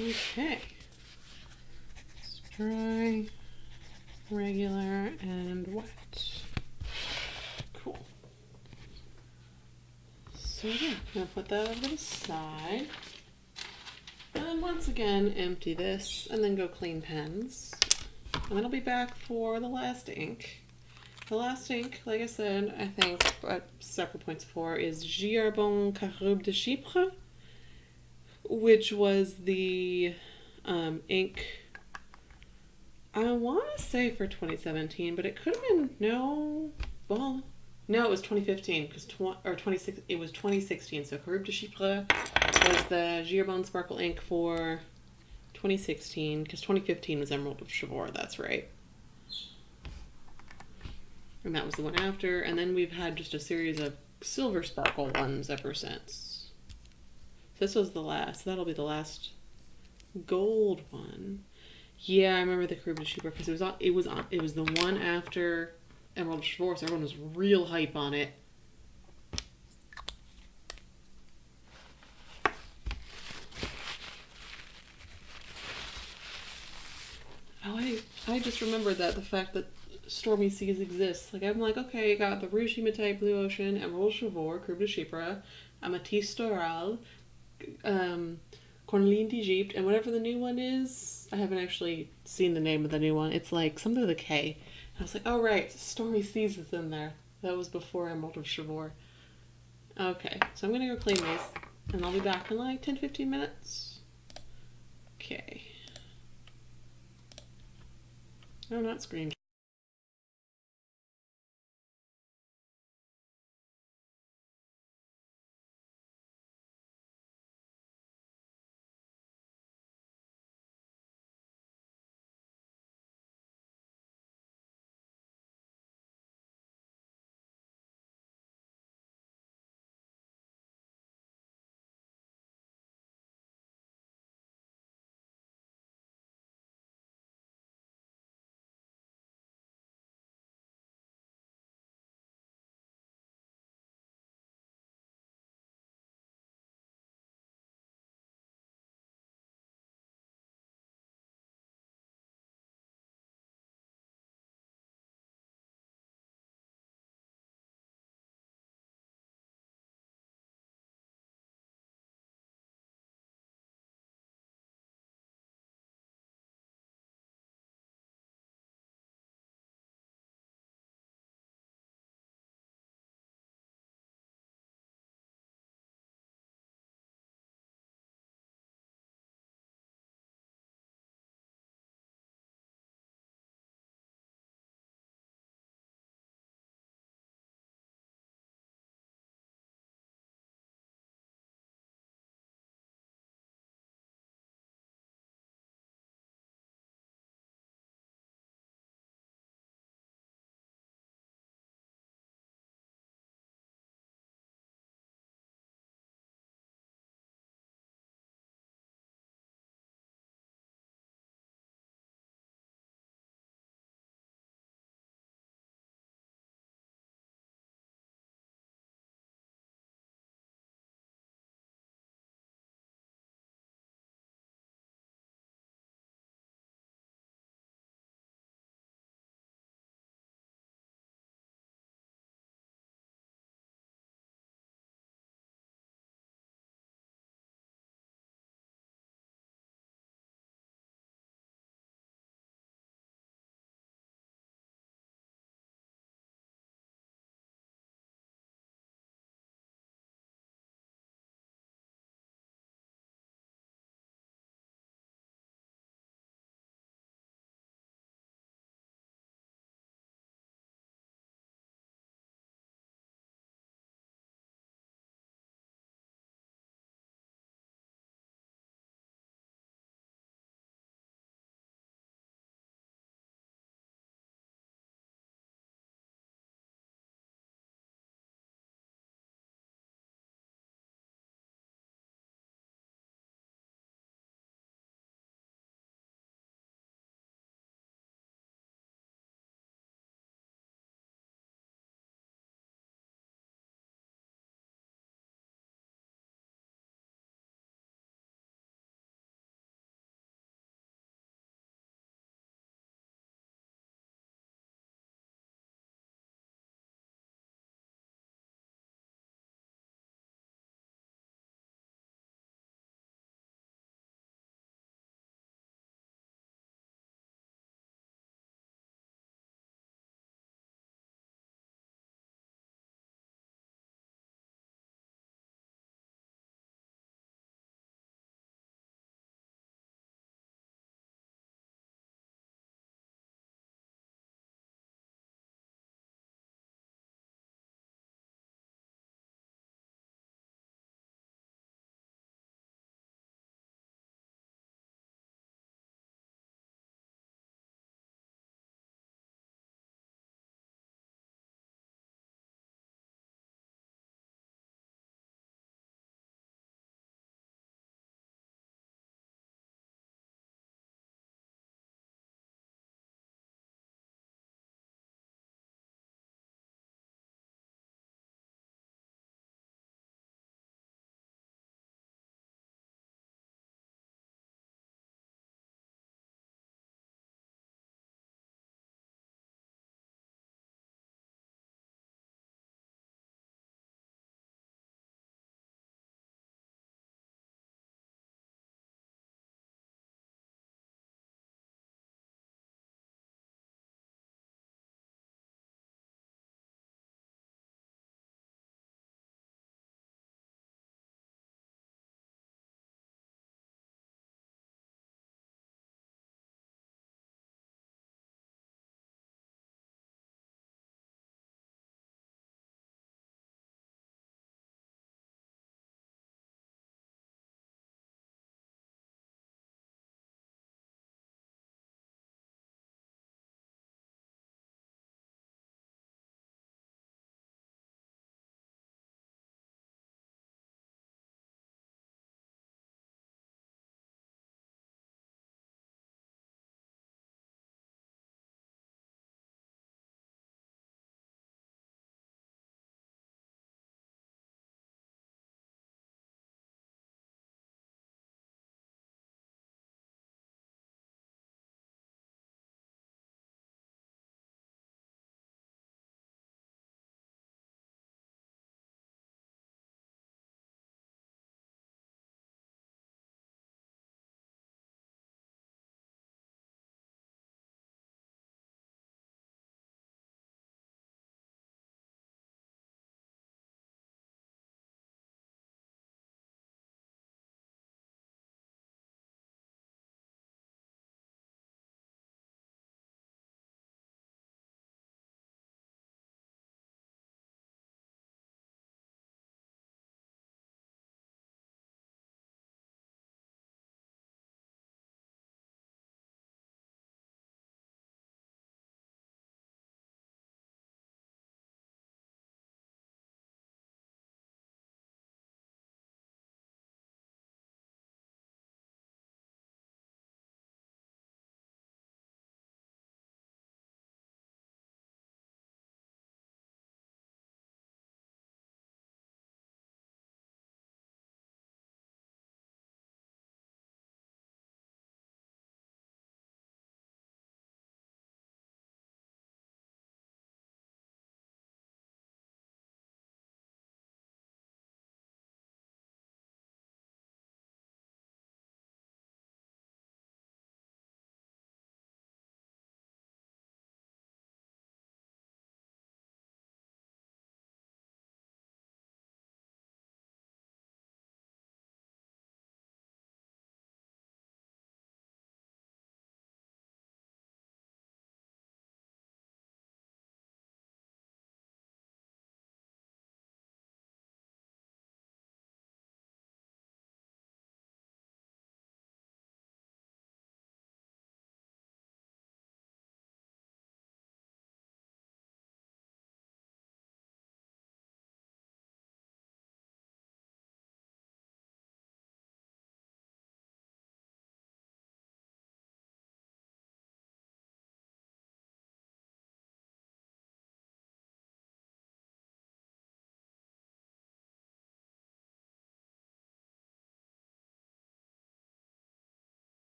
Okay. It's dry, regular, and wet. Cool. So yeah, I'm gonna put that over to the side. And then once again, empty this and then go clean pens. And then I'll be back for the last ink. The last ink, like I said, I think at several points before, is Herbin Caroube de Chypre, which was the ink, I want to say for 2017, but it could have been, no, it was 2015, because it was 2016, so Caroube de Chypre was the Herbin Sparkle ink for 2016, because 2015 was Emerald of Chivor, that's right. And that was the one after, and then we've had just a series of silver sparkle ones ever since. So this was the last, that'll be the last gold one. Yeah, I remember the Caroube de Chypre because it was the one after Emerald of Chivor, so everyone was real hype on it. Oh, I just remembered that the fact that Stormy Seas exists. Like, I'm like, okay, I got the Rouge Hematite, Blue Ocean, Emerald Chivor, Caroube de Chypre, Amethyste Doral, Corneline d'Egypte, and whatever the new one is, I haven't actually seen the name of the new one. It's like something with a K. And I was like, oh right, Stormy Seas is in there. That was before Emerald of Chivor. Okay, so I'm gonna go clean these, and I'll be back in like 10-15 minutes. Okay. No, not screen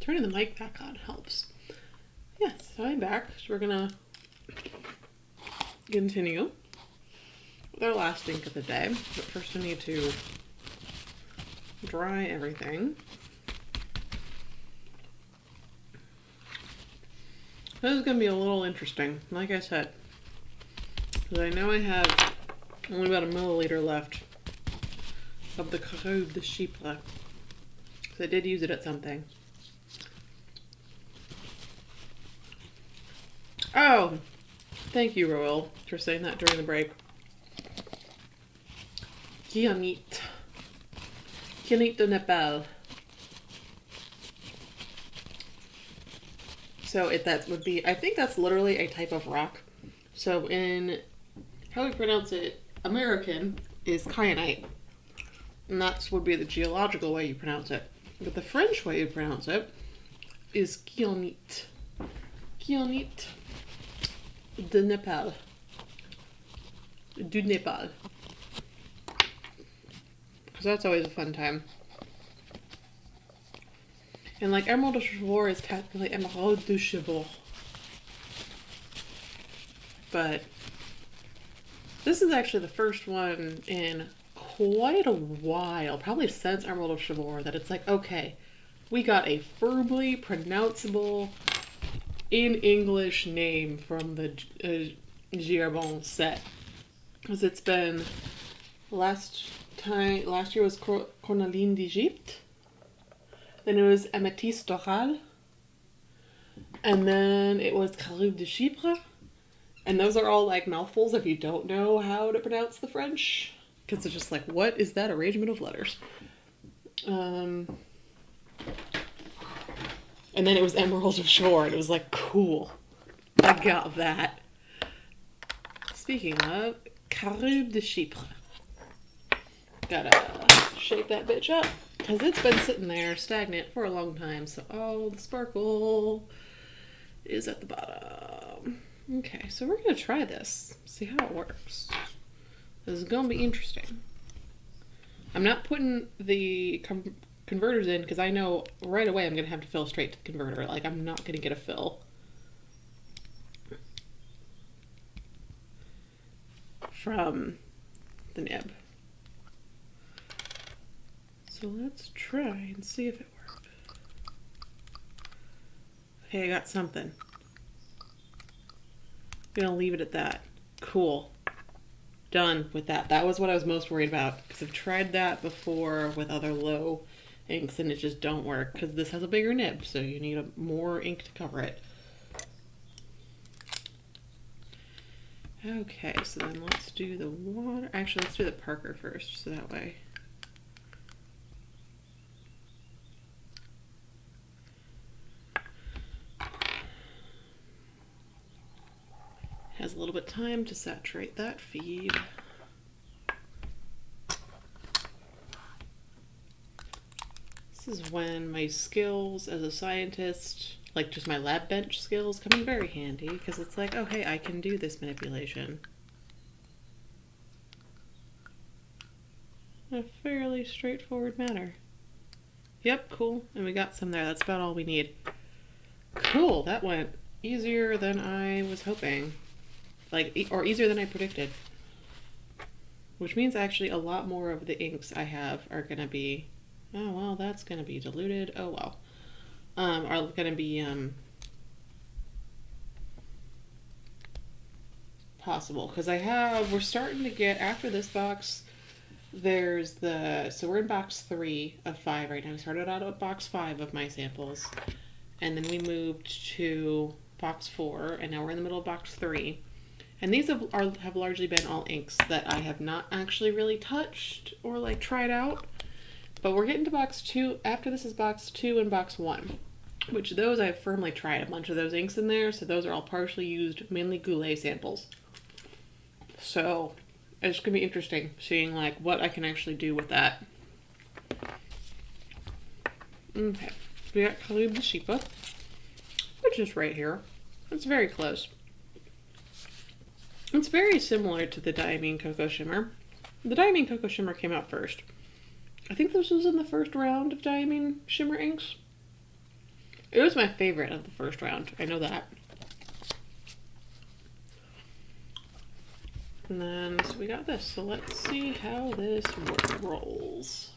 Turning the mic back on helps. Yes, I'm back. So we're gonna continue with our last ink of the day. But first we need to dry everything. This is going to be a little interesting, like I said, because I know I have only about 1 milliliter left of the Caroube de Chypre, because I did use it at something. Oh, thank you, Royal, for saying that during the break. Granite de Nepal. So that would be, I think that's literally a type of rock. So in, how we pronounce it, American is kyanite. And that would be the geological way you pronounce it. But the French way you pronounce it is granite. Granite de Nepal. Du Nepal. Because that's always a fun time. And like Emerald de Chivor is technically Emerald de Chivor. But this is actually the first one in quite a while, probably since Emerald of Chivor, that it's like, okay, we got a firmly pronounceable in English name from the Herbin set. Because it's been, last year was Cornaline d'Egypte. Then it was Améthyste d'Oral. And then it was Caroube de Chypre. And those are all like mouthfuls if you don't know how to pronounce the French. Because it's just like, what is that arrangement of letters? And then it was Emerald of Shore. And it was like, cool. I got that. Speaking of, Caroube de Chypre. Gotta shake that bitch up. Because it's been sitting there stagnant for a long time, so all the sparkle is at the bottom. Okay, so we're going to try this, see how it works. This is going to be interesting. I'm not putting the converters in because I know right away I'm going to have to fill straight to the converter. Like, I'm not going to get a fill from the nib. So let's try and see if it worked. Okay, I got something. I'm gonna leave it at that. Cool. Done with that. That was what I was most worried about, because I've tried that before with other low inks and it just don't work, because this has a bigger nib, so you need more ink to cover it. Okay, so then let's do the water. Actually, let's do the Parker first, so that way. Has a little bit of time to saturate that feed. This is when my skills as a scientist, like just my lab bench skills, come in very handy, because it's like, oh hey, I can do this manipulation in a fairly straightforward manner. Yep, cool, and we got some there. That's about all we need. Cool, that went easier than I was hoping. Like, or easier than I predicted. Which means actually a lot more of the inks I have are going to be, oh well, that's going to be diluted, oh well. Are going to be possible. Because we're starting to get, after this box, there's so we're in box 3 of 5 right now. We started out at box 5 of my samples. And then we moved to box 4, and now we're in the middle of box 3. And these have largely been all inks that I have not actually really touched or like tried out. But we're getting to box 2. After this is box 2 and box 1, which those I've firmly tried a bunch of those inks in there. So those are all partially used, mainly Goulet samples. So it's going to be interesting seeing like what I can actually do with that. Okay, we got Caroube de Chypre, which is right here. It's very close. It's very similar to the Diamine Cocoa Shimmer. The Diamine Cocoa Shimmer came out first. I think this was in the first round of Diamine Shimmer inks. It was my favorite of the first round. I know that. And then, so we got this. So let's see how this rolls.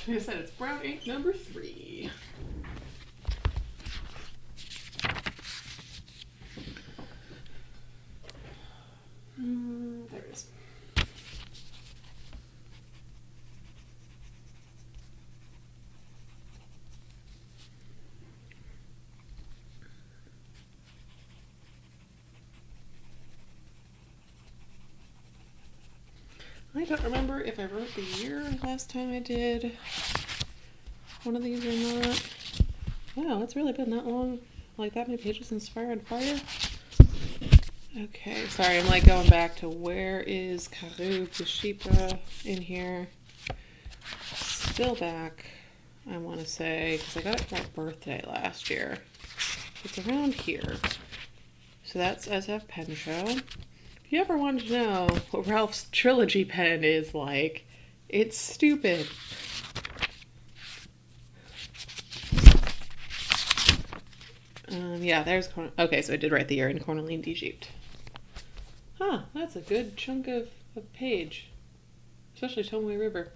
Like I said, it's brown ink number 3. There it is. I don't remember if I wrote the year last time I did one of these or not. Wow, it's really been that long. Like that many pages since Fire and Fire. Okay, sorry, I'm like going back to where is Caroube de Chypre in here. Still back, I want to say, because I got it for my birthday last year. It's around here. So that's SF Pen Show. If you ever wanted to know what Ralph's trilogy pen is like, it's stupid. Yeah, there's... Okay, so I did write the year in Corneline d'Egypte. Huh, that's a good chunk of page. Especially Tomoe River.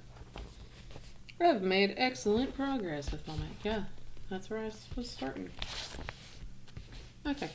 I've made excellent progress with Moment. Yeah, that's where I was starting. Okay.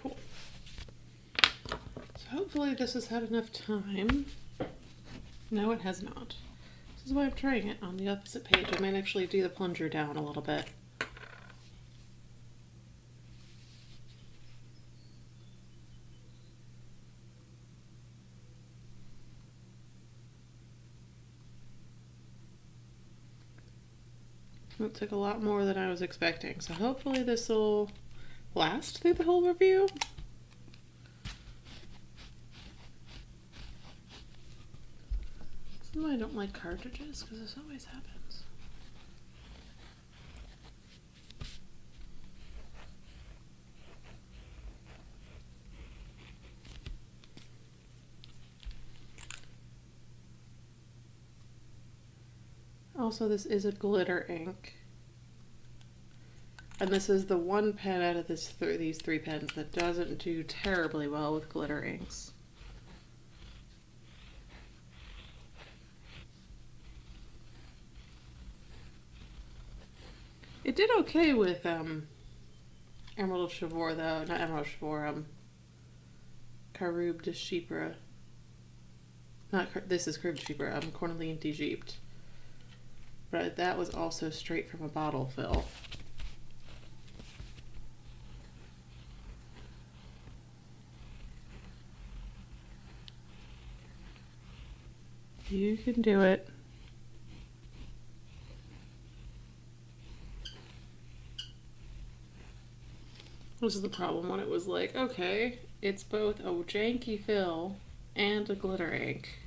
Cool. So hopefully this has had enough time. No, it has not. This is why I'm trying it on the opposite page. I might actually do the plunger down a little bit. It took a lot more than I was expecting, so hopefully this will last through the whole review. That's why I don't like cartridges, because this always happens. Also, this is a glitter ink. And this is the one pen out of these 3 pens that doesn't do terribly well with glitter inks. It did okay with Emerald Chivor though, not Emerald Chivor, Caroube de Chypre. This is Caroube de Chypre, Corneline d'Egypte. But that was also straight from a bottle fill. You can do it. This is the problem when it was like, okay, it's both a janky fill and a glitter ink.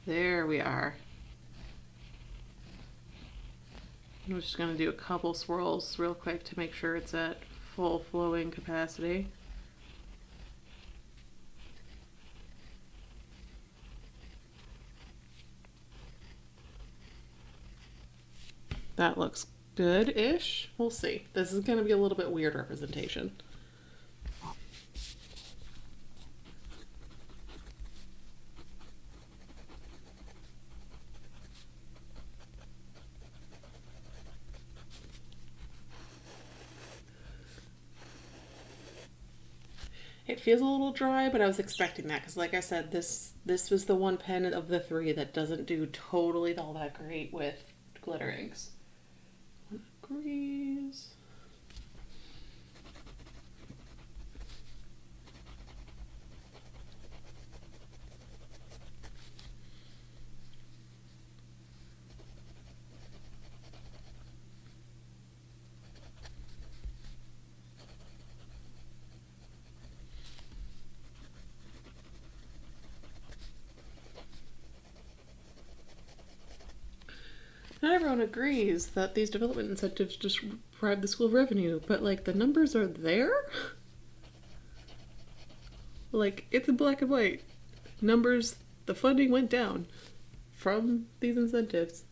There we are. I'm just going to do a couple swirls real quick to make sure it's at full flowing capacity. That looks good-ish. We'll see. This is going to be a little bit weird representation. It feels a little dry, but I was expecting that because, like I said, this was the one pen of the 3 that doesn't do totally all that great with glitter inks. One agrees. not everyone agrees that these development incentives just drive the school revenue, but like the numbers are there. Like it's in black and white. Numbers, the funding went down from these incentives.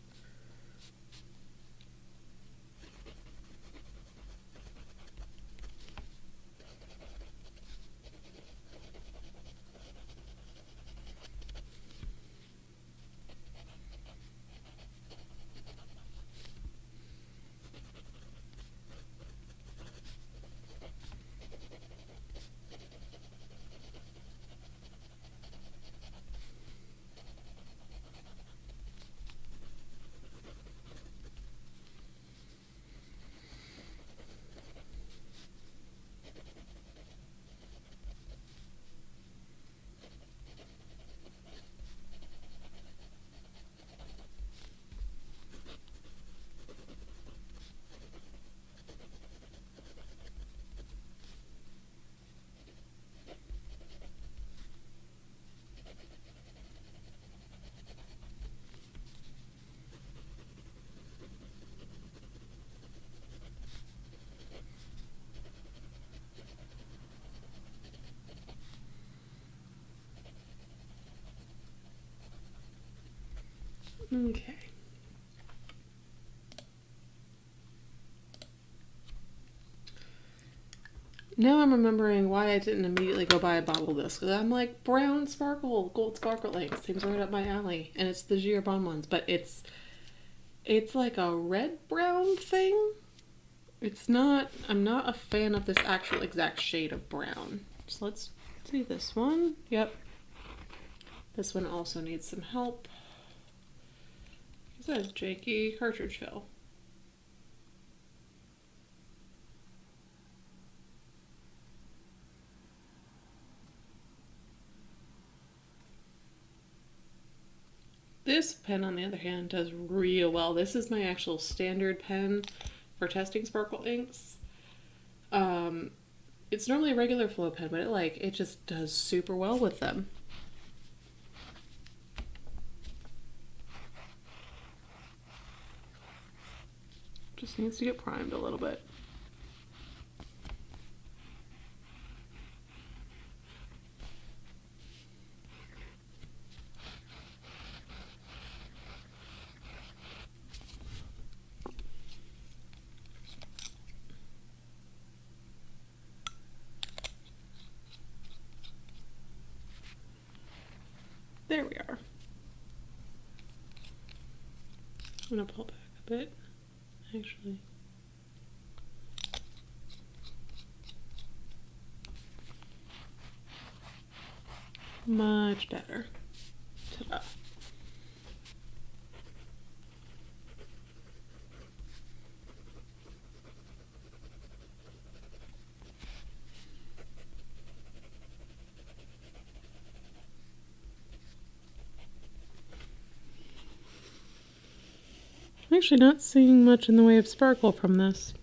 Okay. Now I'm remembering why I didn't immediately go buy a bobble disc. I'm like, brown sparkle, gold sparkle inks seems right up my alley, and it's the Herbin ones, but it's like a red brown thing. It's not. I'm not a fan of this actual exact shade of brown. So let's see this one. Yep. This one also needs some help. It says janky cartridge fill. This pen, on the other hand, does real well. This is my actual standard pen for testing sparkle inks. It's normally a regular flow pen, but it just does super well with them. Just needs to get primed a little bit. There we are. I'm gonna pull back a bit, actually. Much better. Ta-da. I'm actually not seeing much in the way of sparkle from this.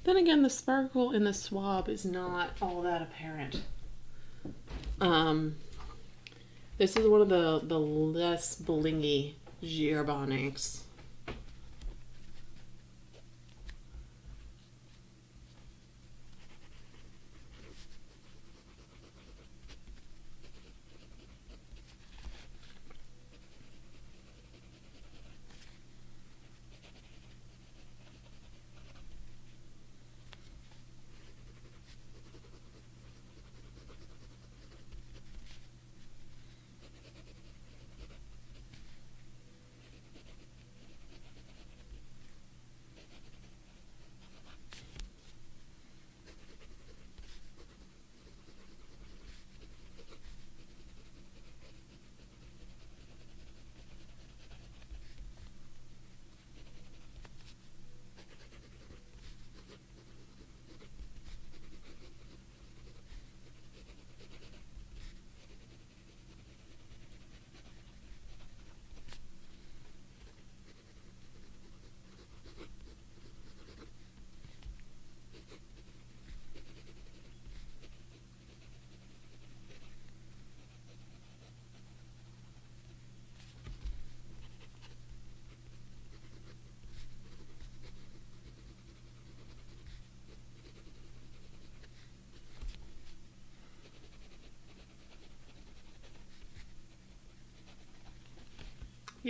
Then again, the sparkle in the swab is not all that apparent. This is one of the less blingy Herbin inks.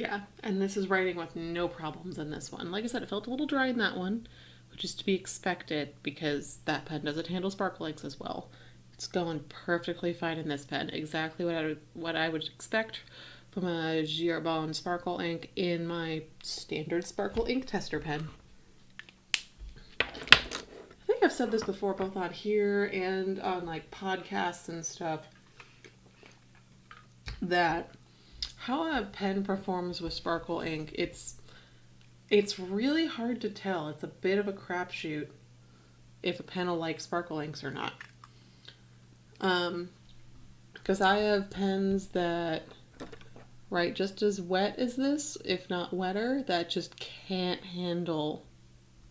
Yeah, and this is writing with no problems in this one. Like I said, it felt a little dry in that one, which is to be expected because that pen doesn't handle sparkle inks as well. It's going perfectly fine in this pen. Exactly what I would expect from a Herbin sparkle ink in my standard sparkle ink tester pen. I think I've said this before, both on here and on like podcasts and stuff, that how a pen performs with sparkle ink, it's really hard to tell. It's a bit of a crapshoot if a pen will like sparkle inks or not. Because I have pens that write just as wet as this, if not wetter, that just can't handle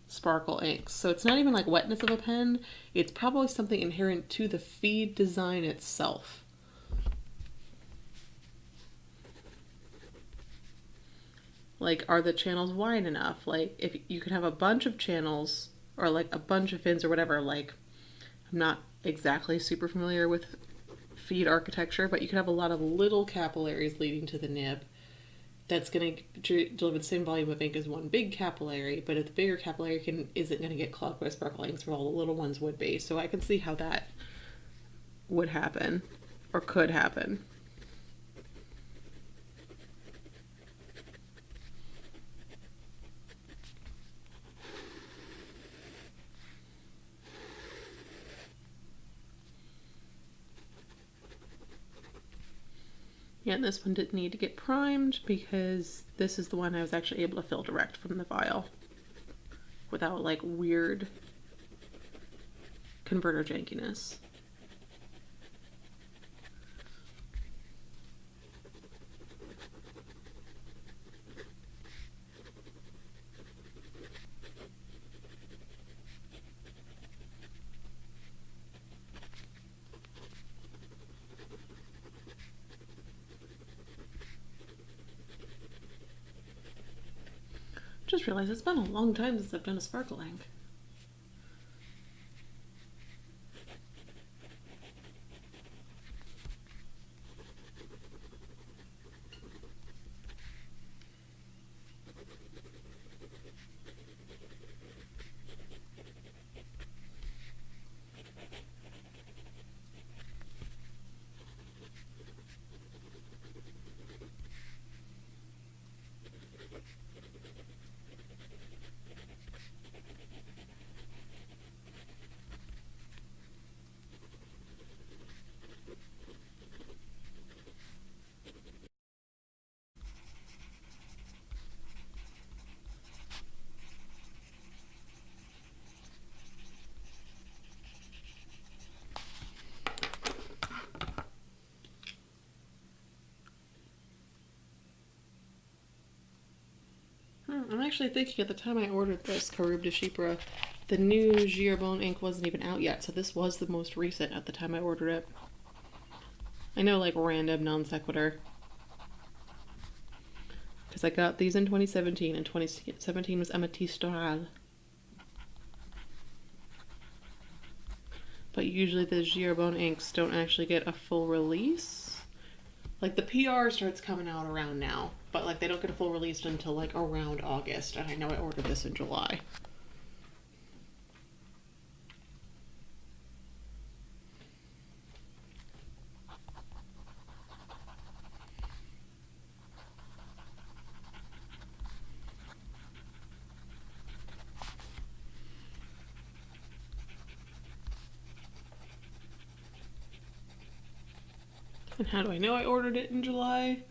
sparkle inks. So it's not even like wetness of a pen, it's probably something inherent to the feed design itself. Like, are the channels wide enough? Like, if you could have a bunch of channels or like a bunch of fins or whatever, like, I'm not exactly super familiar with feed architecture, but you could have a lot of little capillaries leading to the nib that's going to deliver the same volume of ink as one big capillary, but if the bigger capillary isn't going to get clogged by sparkle inks where all the little ones would be. So I can see how that would happen or could happen. Yeah, and this one didn't need to get primed because this is the one I was actually able to fill direct from the vial without like weird converter jankiness. Just realized it's been a long time since I've done a sparkle ink. I'm actually thinking at the time I ordered this Caroube de Chypre, the new Herbin ink wasn't even out yet, so this was the most recent at the time I ordered it. I know, like, random non sequitur. Because I got these in 2017, and 2017 was Amethyst Doral. But usually the Herbin inks don't actually get a full release. Like, the PR starts coming out around now, but like they don't get a full release until like around August, and I know I ordered this in July. And how do I know I ordered it in July?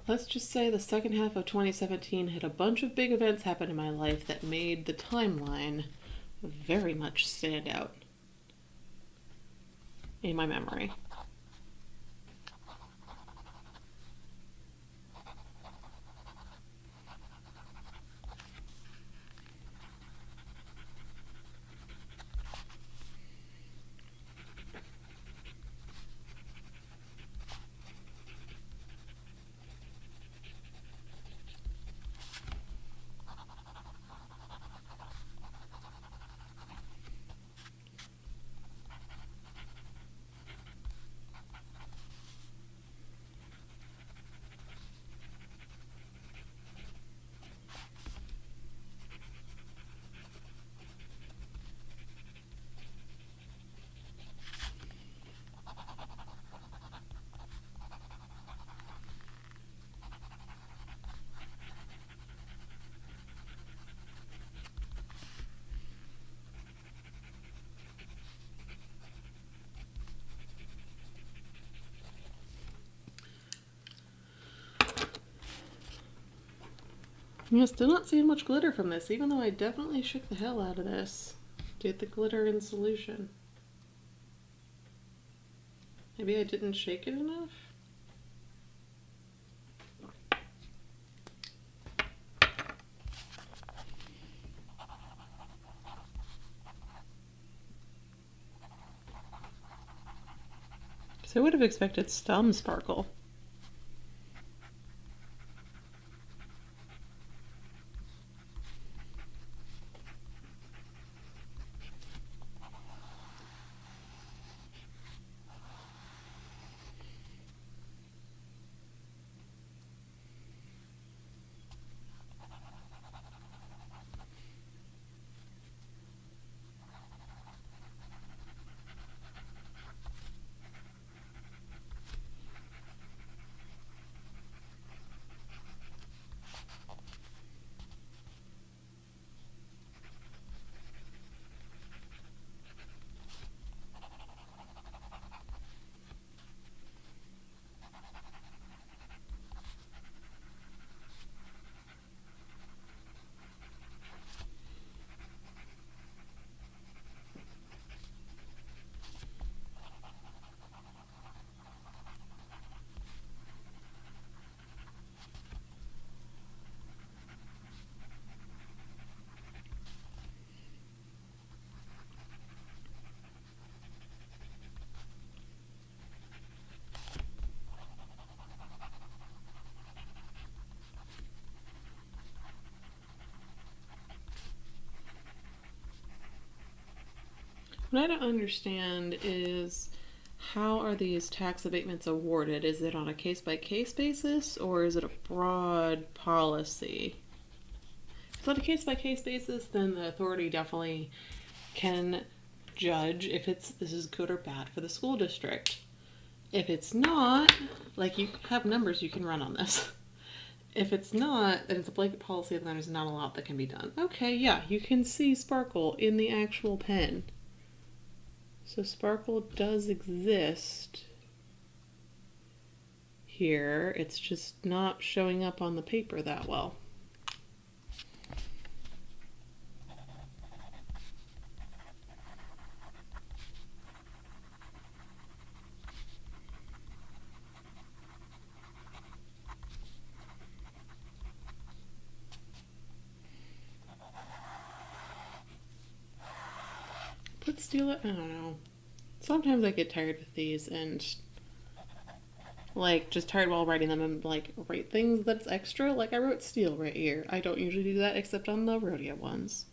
Let's just say the second half of 2017 had a bunch of big events happen in my life that made the timeline very much stand out in my memory. Yeah, still not seeing much glitter from this, even though I definitely shook the hell out of this to get the glitter in solution. Maybe I didn't shake it enough? Because I would have expected some sparkle. What I don't understand is, how are these tax abatements awarded? Is it on a case-by-case basis, or is it a broad policy? If it's on a case-by-case basis, then the authority definitely can judge if this is good or bad for the school district. If it's not, like, you have numbers you can run on this. If it's not, then it's a blanket policy, and then there's not a lot that can be done. Okay, yeah, you can see sparkle in the actual pen. So sparkle does exist here. It's just not showing up on the paper that well. Put steel, I don't know. Sometimes I get tired with these and like just tired while writing them and like write things that's extra. Like I wrote steel right here. I don't usually do that except on the rodeo ones.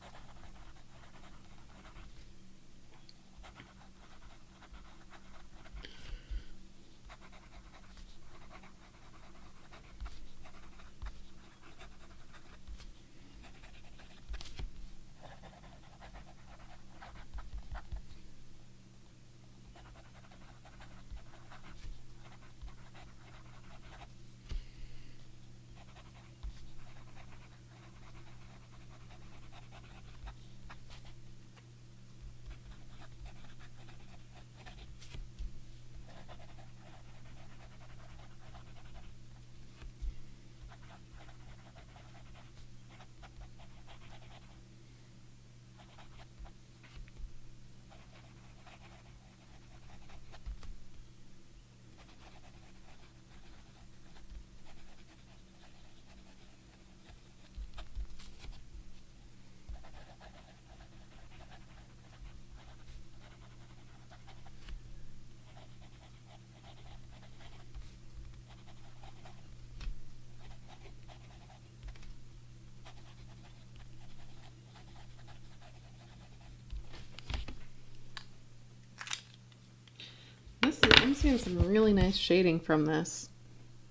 I'm seeing some really nice shading from this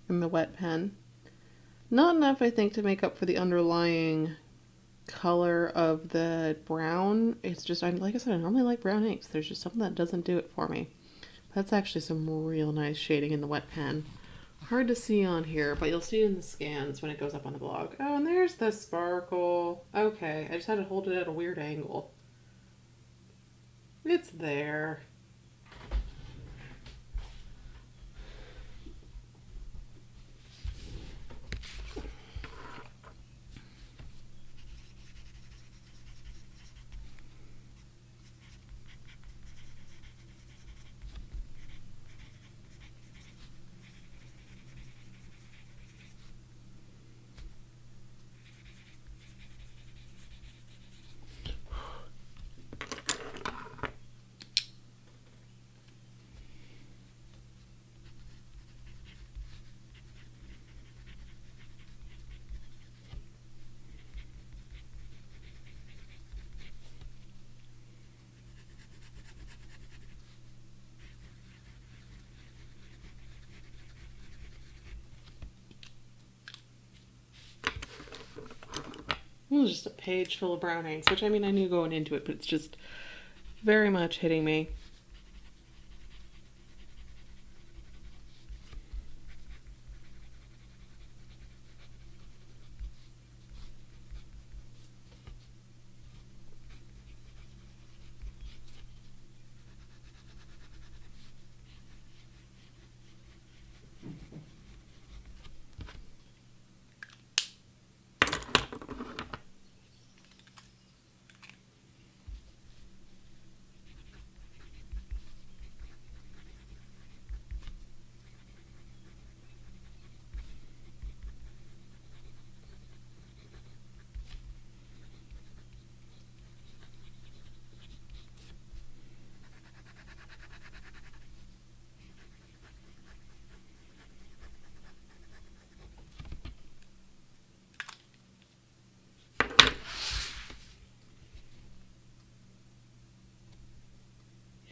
in the wet pen. Not enough, I think, to make up for the underlying color of the brown. It's just, like I said, I normally like brown inks. There's just something that doesn't do it for me. That's actually some real nice shading in the wet pen. Hard to see on here, but you'll see it in the scans when it goes up on the blog. Oh, and there's the sparkle. Okay, I just had to hold it at a weird angle. It's there. was just a page full of brown inks, which I mean I knew going into it, but it's just very much hitting me.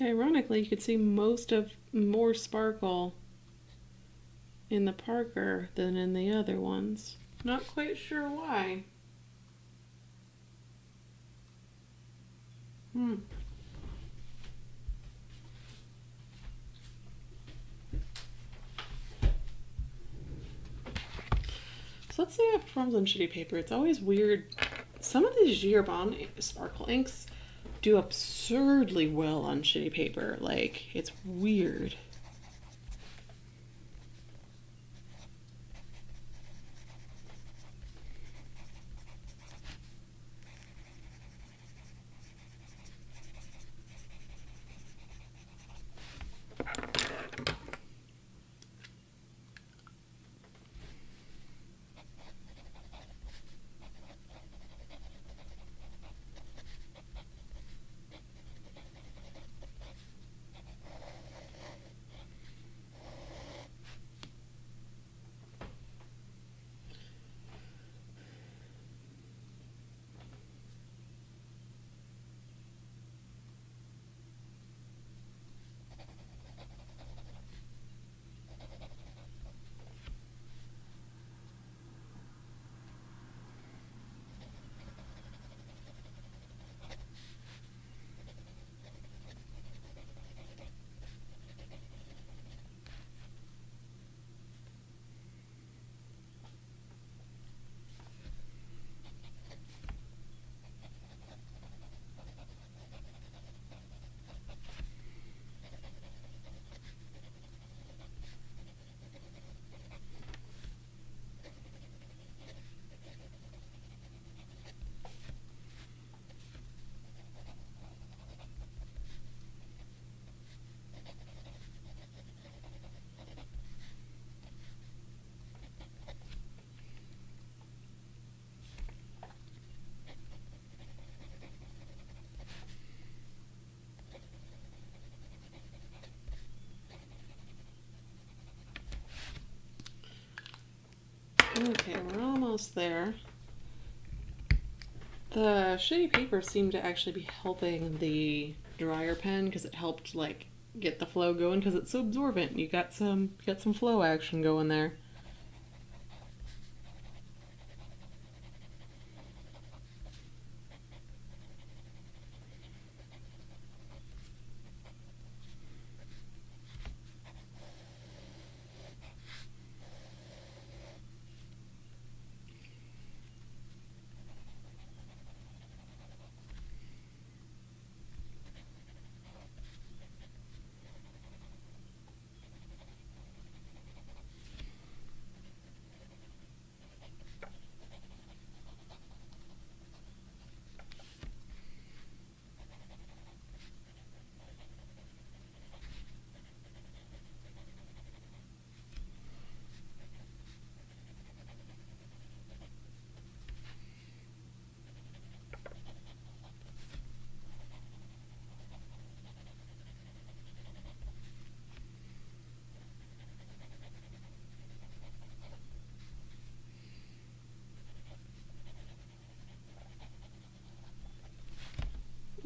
Ironically, you could see more sparkle in the Parker than in the other ones. Not quite sure why. So let's say I have problems on shitty paper. It's always weird. Some of these Herbin sparkle inks do absurdly well on shitty paper. Like, it's weird. Okay, we're almost there. The shitty paper seemed to actually be helping the dryer pen because it helped like get the flow going because it's so absorbent. You got some flow action going there.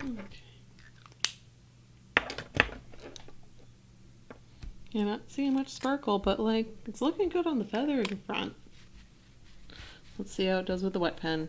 Okay. Yeah, not seeing much sparkle, but like it's looking good on the feathers in front. Let's see how it does with the wet pen.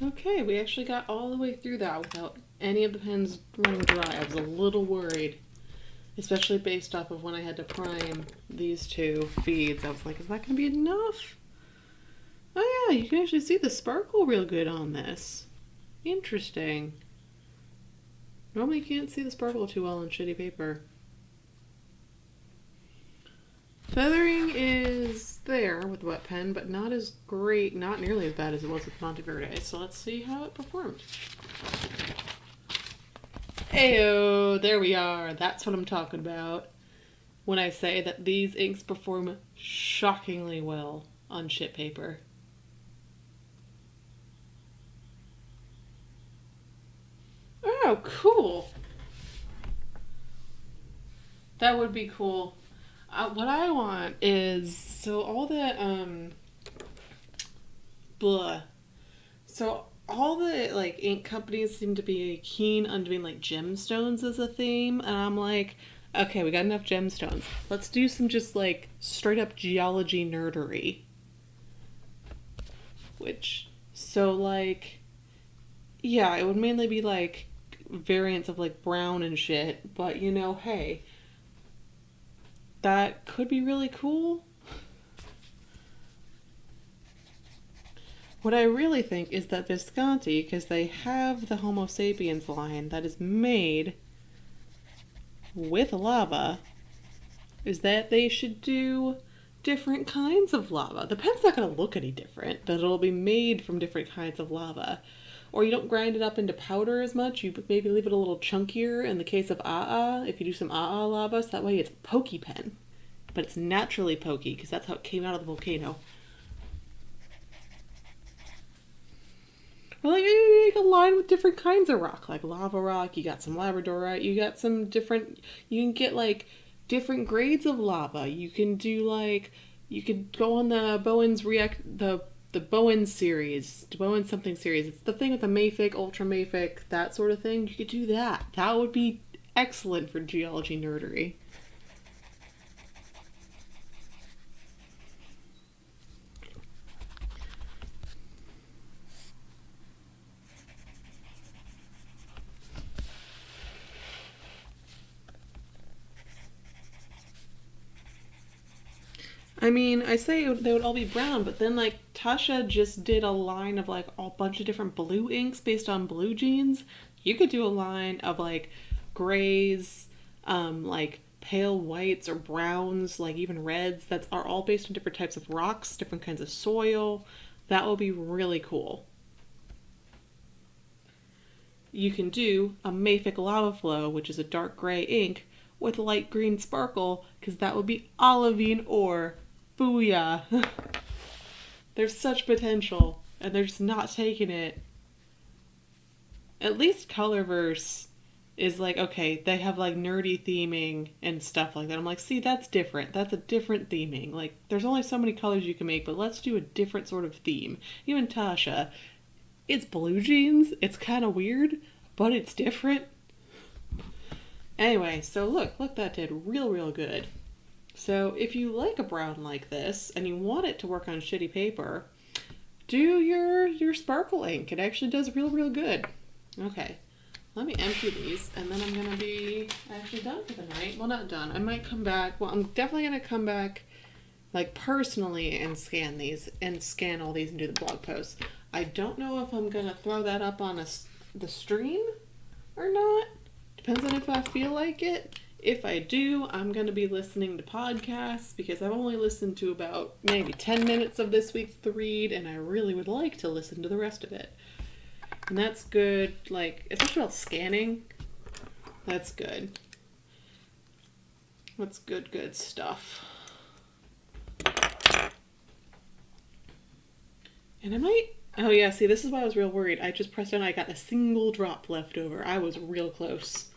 Okay, we actually got all the way through that without any of the pens running dry. I was a little worried, especially based off of when I had to prime these two feeds. I was like, is that going to be enough? Oh yeah, you can actually see the sparkle real good on this. Interesting. Normally you can't see the sparkle too well on shitty paper. Feathering is there with the wet pen, but not as great, not nearly as bad as it was with Monteverde. So let's see how it performed. Ayo, there we are. That's what I'm talking about when I say that these inks perform shockingly well on chip paper. Oh, cool. That would be cool. What I want is, so all the, blah. So all the, like, ink companies seem to be keen on doing, like, gemstones as a theme. And I'm like, okay, we got enough gemstones. Let's do some just, like, straight up geology nerdery. So, like, yeah, it would mainly be, like, variants of, like, brown and shit. But, you know, hey, that could be really cool. What I really think is that Visconti, because they have the Homo sapiens line that is made with lava, is that they should do different kinds of lava. The pen's not going to look any different, but it'll be made from different kinds of lava. Or you don't grind it up into powder as much, you maybe leave it a little chunkier in the case of AA, if you do some AA lava, so that way it's a pokey pen. But it's naturally pokey, because that's how it came out of the volcano. Or like you make a line with different kinds of rock, like lava rock, you got some labradorite, you got some different, you can get like different grades of lava. You can do like, you could go on the Bowen's the Bowen series, the Bowen something series. It's the thing with the mafic, ultra mafic, that sort of thing. You could do that. That would be excellent for geology nerdery. I mean, I say they would all be brown, but then like Tasha just did a line of like a bunch of different blue inks based on blue jeans. You could do a line of like grays, like pale whites or browns, like even reds that are all based on different types of rocks, different kinds of soil. That would be really cool. You can do a mafic lava flow, which is a dark gray ink with light green sparkle, because that would be olivine ore. Booyah. There's such potential, and they're just not taking it. At least Colorverse is like, okay, they have like nerdy theming and stuff like that. I'm like, see, that's different. That's a different theming. Like, there's only so many colors you can make, but let's do a different sort of theme. Even Tasha, it's blue jeans. It's kind of weird, but it's different. Anyway, so look, that did real good. So if you like a brown like this and you want it to work on shitty paper, do your sparkle ink. It actually does real good. Okay, let me empty these and then I'm gonna be actually done for the night. Well, not done. I might come back. Well, I'm definitely gonna come back like personally and scan these and scan all these and do the blog posts. I don't know if I'm gonna throw that up on the stream or not. Depends on if I feel like it. If I do, I'm going to be listening to podcasts because I've only listened to about maybe 10 minutes of this week's The Read, and I really would like to listen to the rest of it. And that's good, like, especially about scanning. That's good. That's good stuff. And I might... Oh yeah, see, this is why I was real worried. I just pressed on, I got a single drop left over. I was real close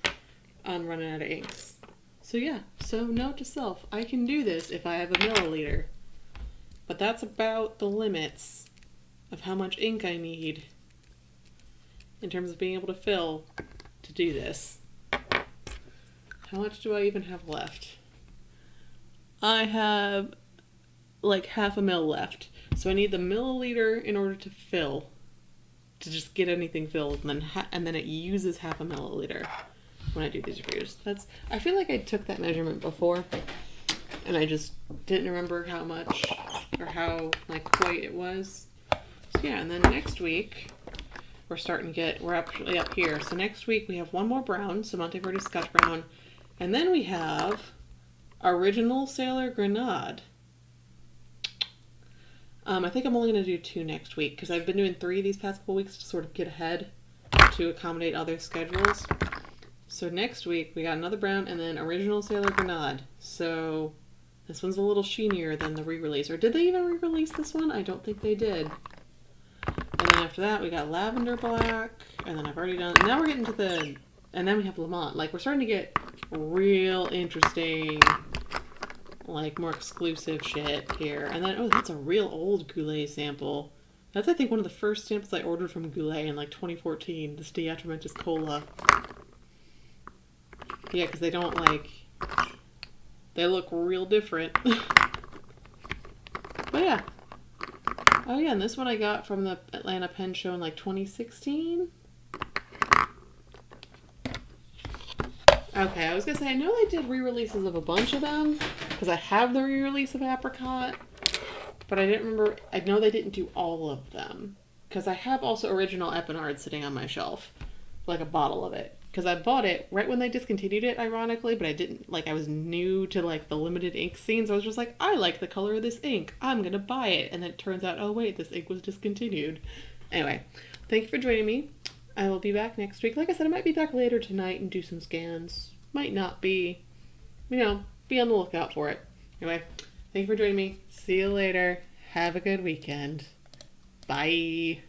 on running out of inks. So yeah, so note to self, I can do this if I have a milliliter. But that's about the limits of how much ink I need in terms of being able to fill to do this. How much do I even have left? I have like half a mil left. So I need the milliliter in order to fill. to just get anything filled, and then it uses half a milliliter when I do these reviews. I feel like I took that measurement before, and I just didn't remember how much or how quite it was. So yeah, and then next week we're actually up here. So next week we have one more brown, so Monteverde Scotch Brown, and then we have Original Sailor Grenade. I think I'm only going to do 2 next week because I've been doing 3 these past couple weeks to sort of get ahead to accommodate other schedules. So next week we got another brown and then Original Sailor Grenade. So this one's a little sheenier than the re-release. Or did they even re-release this one? I don't think they did. And then after that we got Lavender Black, and then I've already done... And now we're getting to and then we have Lamont. We're starting to get real interesting, more exclusive shit here. And then, that's a real old Goulet sample. That's, I think, one of the first samples I ordered from Goulet in 2014, this Diatramentis Cola. Yeah, because they don't they look real different. But yeah. Oh yeah, and this one I got from the Atlanta Pen Show in 2016. Okay, I was gonna say, I know they did re-releases of a bunch of them, because I have the re-release of Apricot, but I didn't remember, I know they didn't do all of them, because I have also original Epinard sitting on my shelf, a bottle of it, because I bought it right when they discontinued it, ironically, but I didn't, I was new to, the limited ink scene, so I was just I like the color of this ink, I'm gonna buy it, and then it turns out, oh wait, this ink was discontinued. Anyway, thank you for joining me. I will be back next week. Like I said, I might be back later tonight and do some scans. Might not be. Be on the lookout for it. Anyway, thank you for joining me. See you later. Have a good weekend. Bye.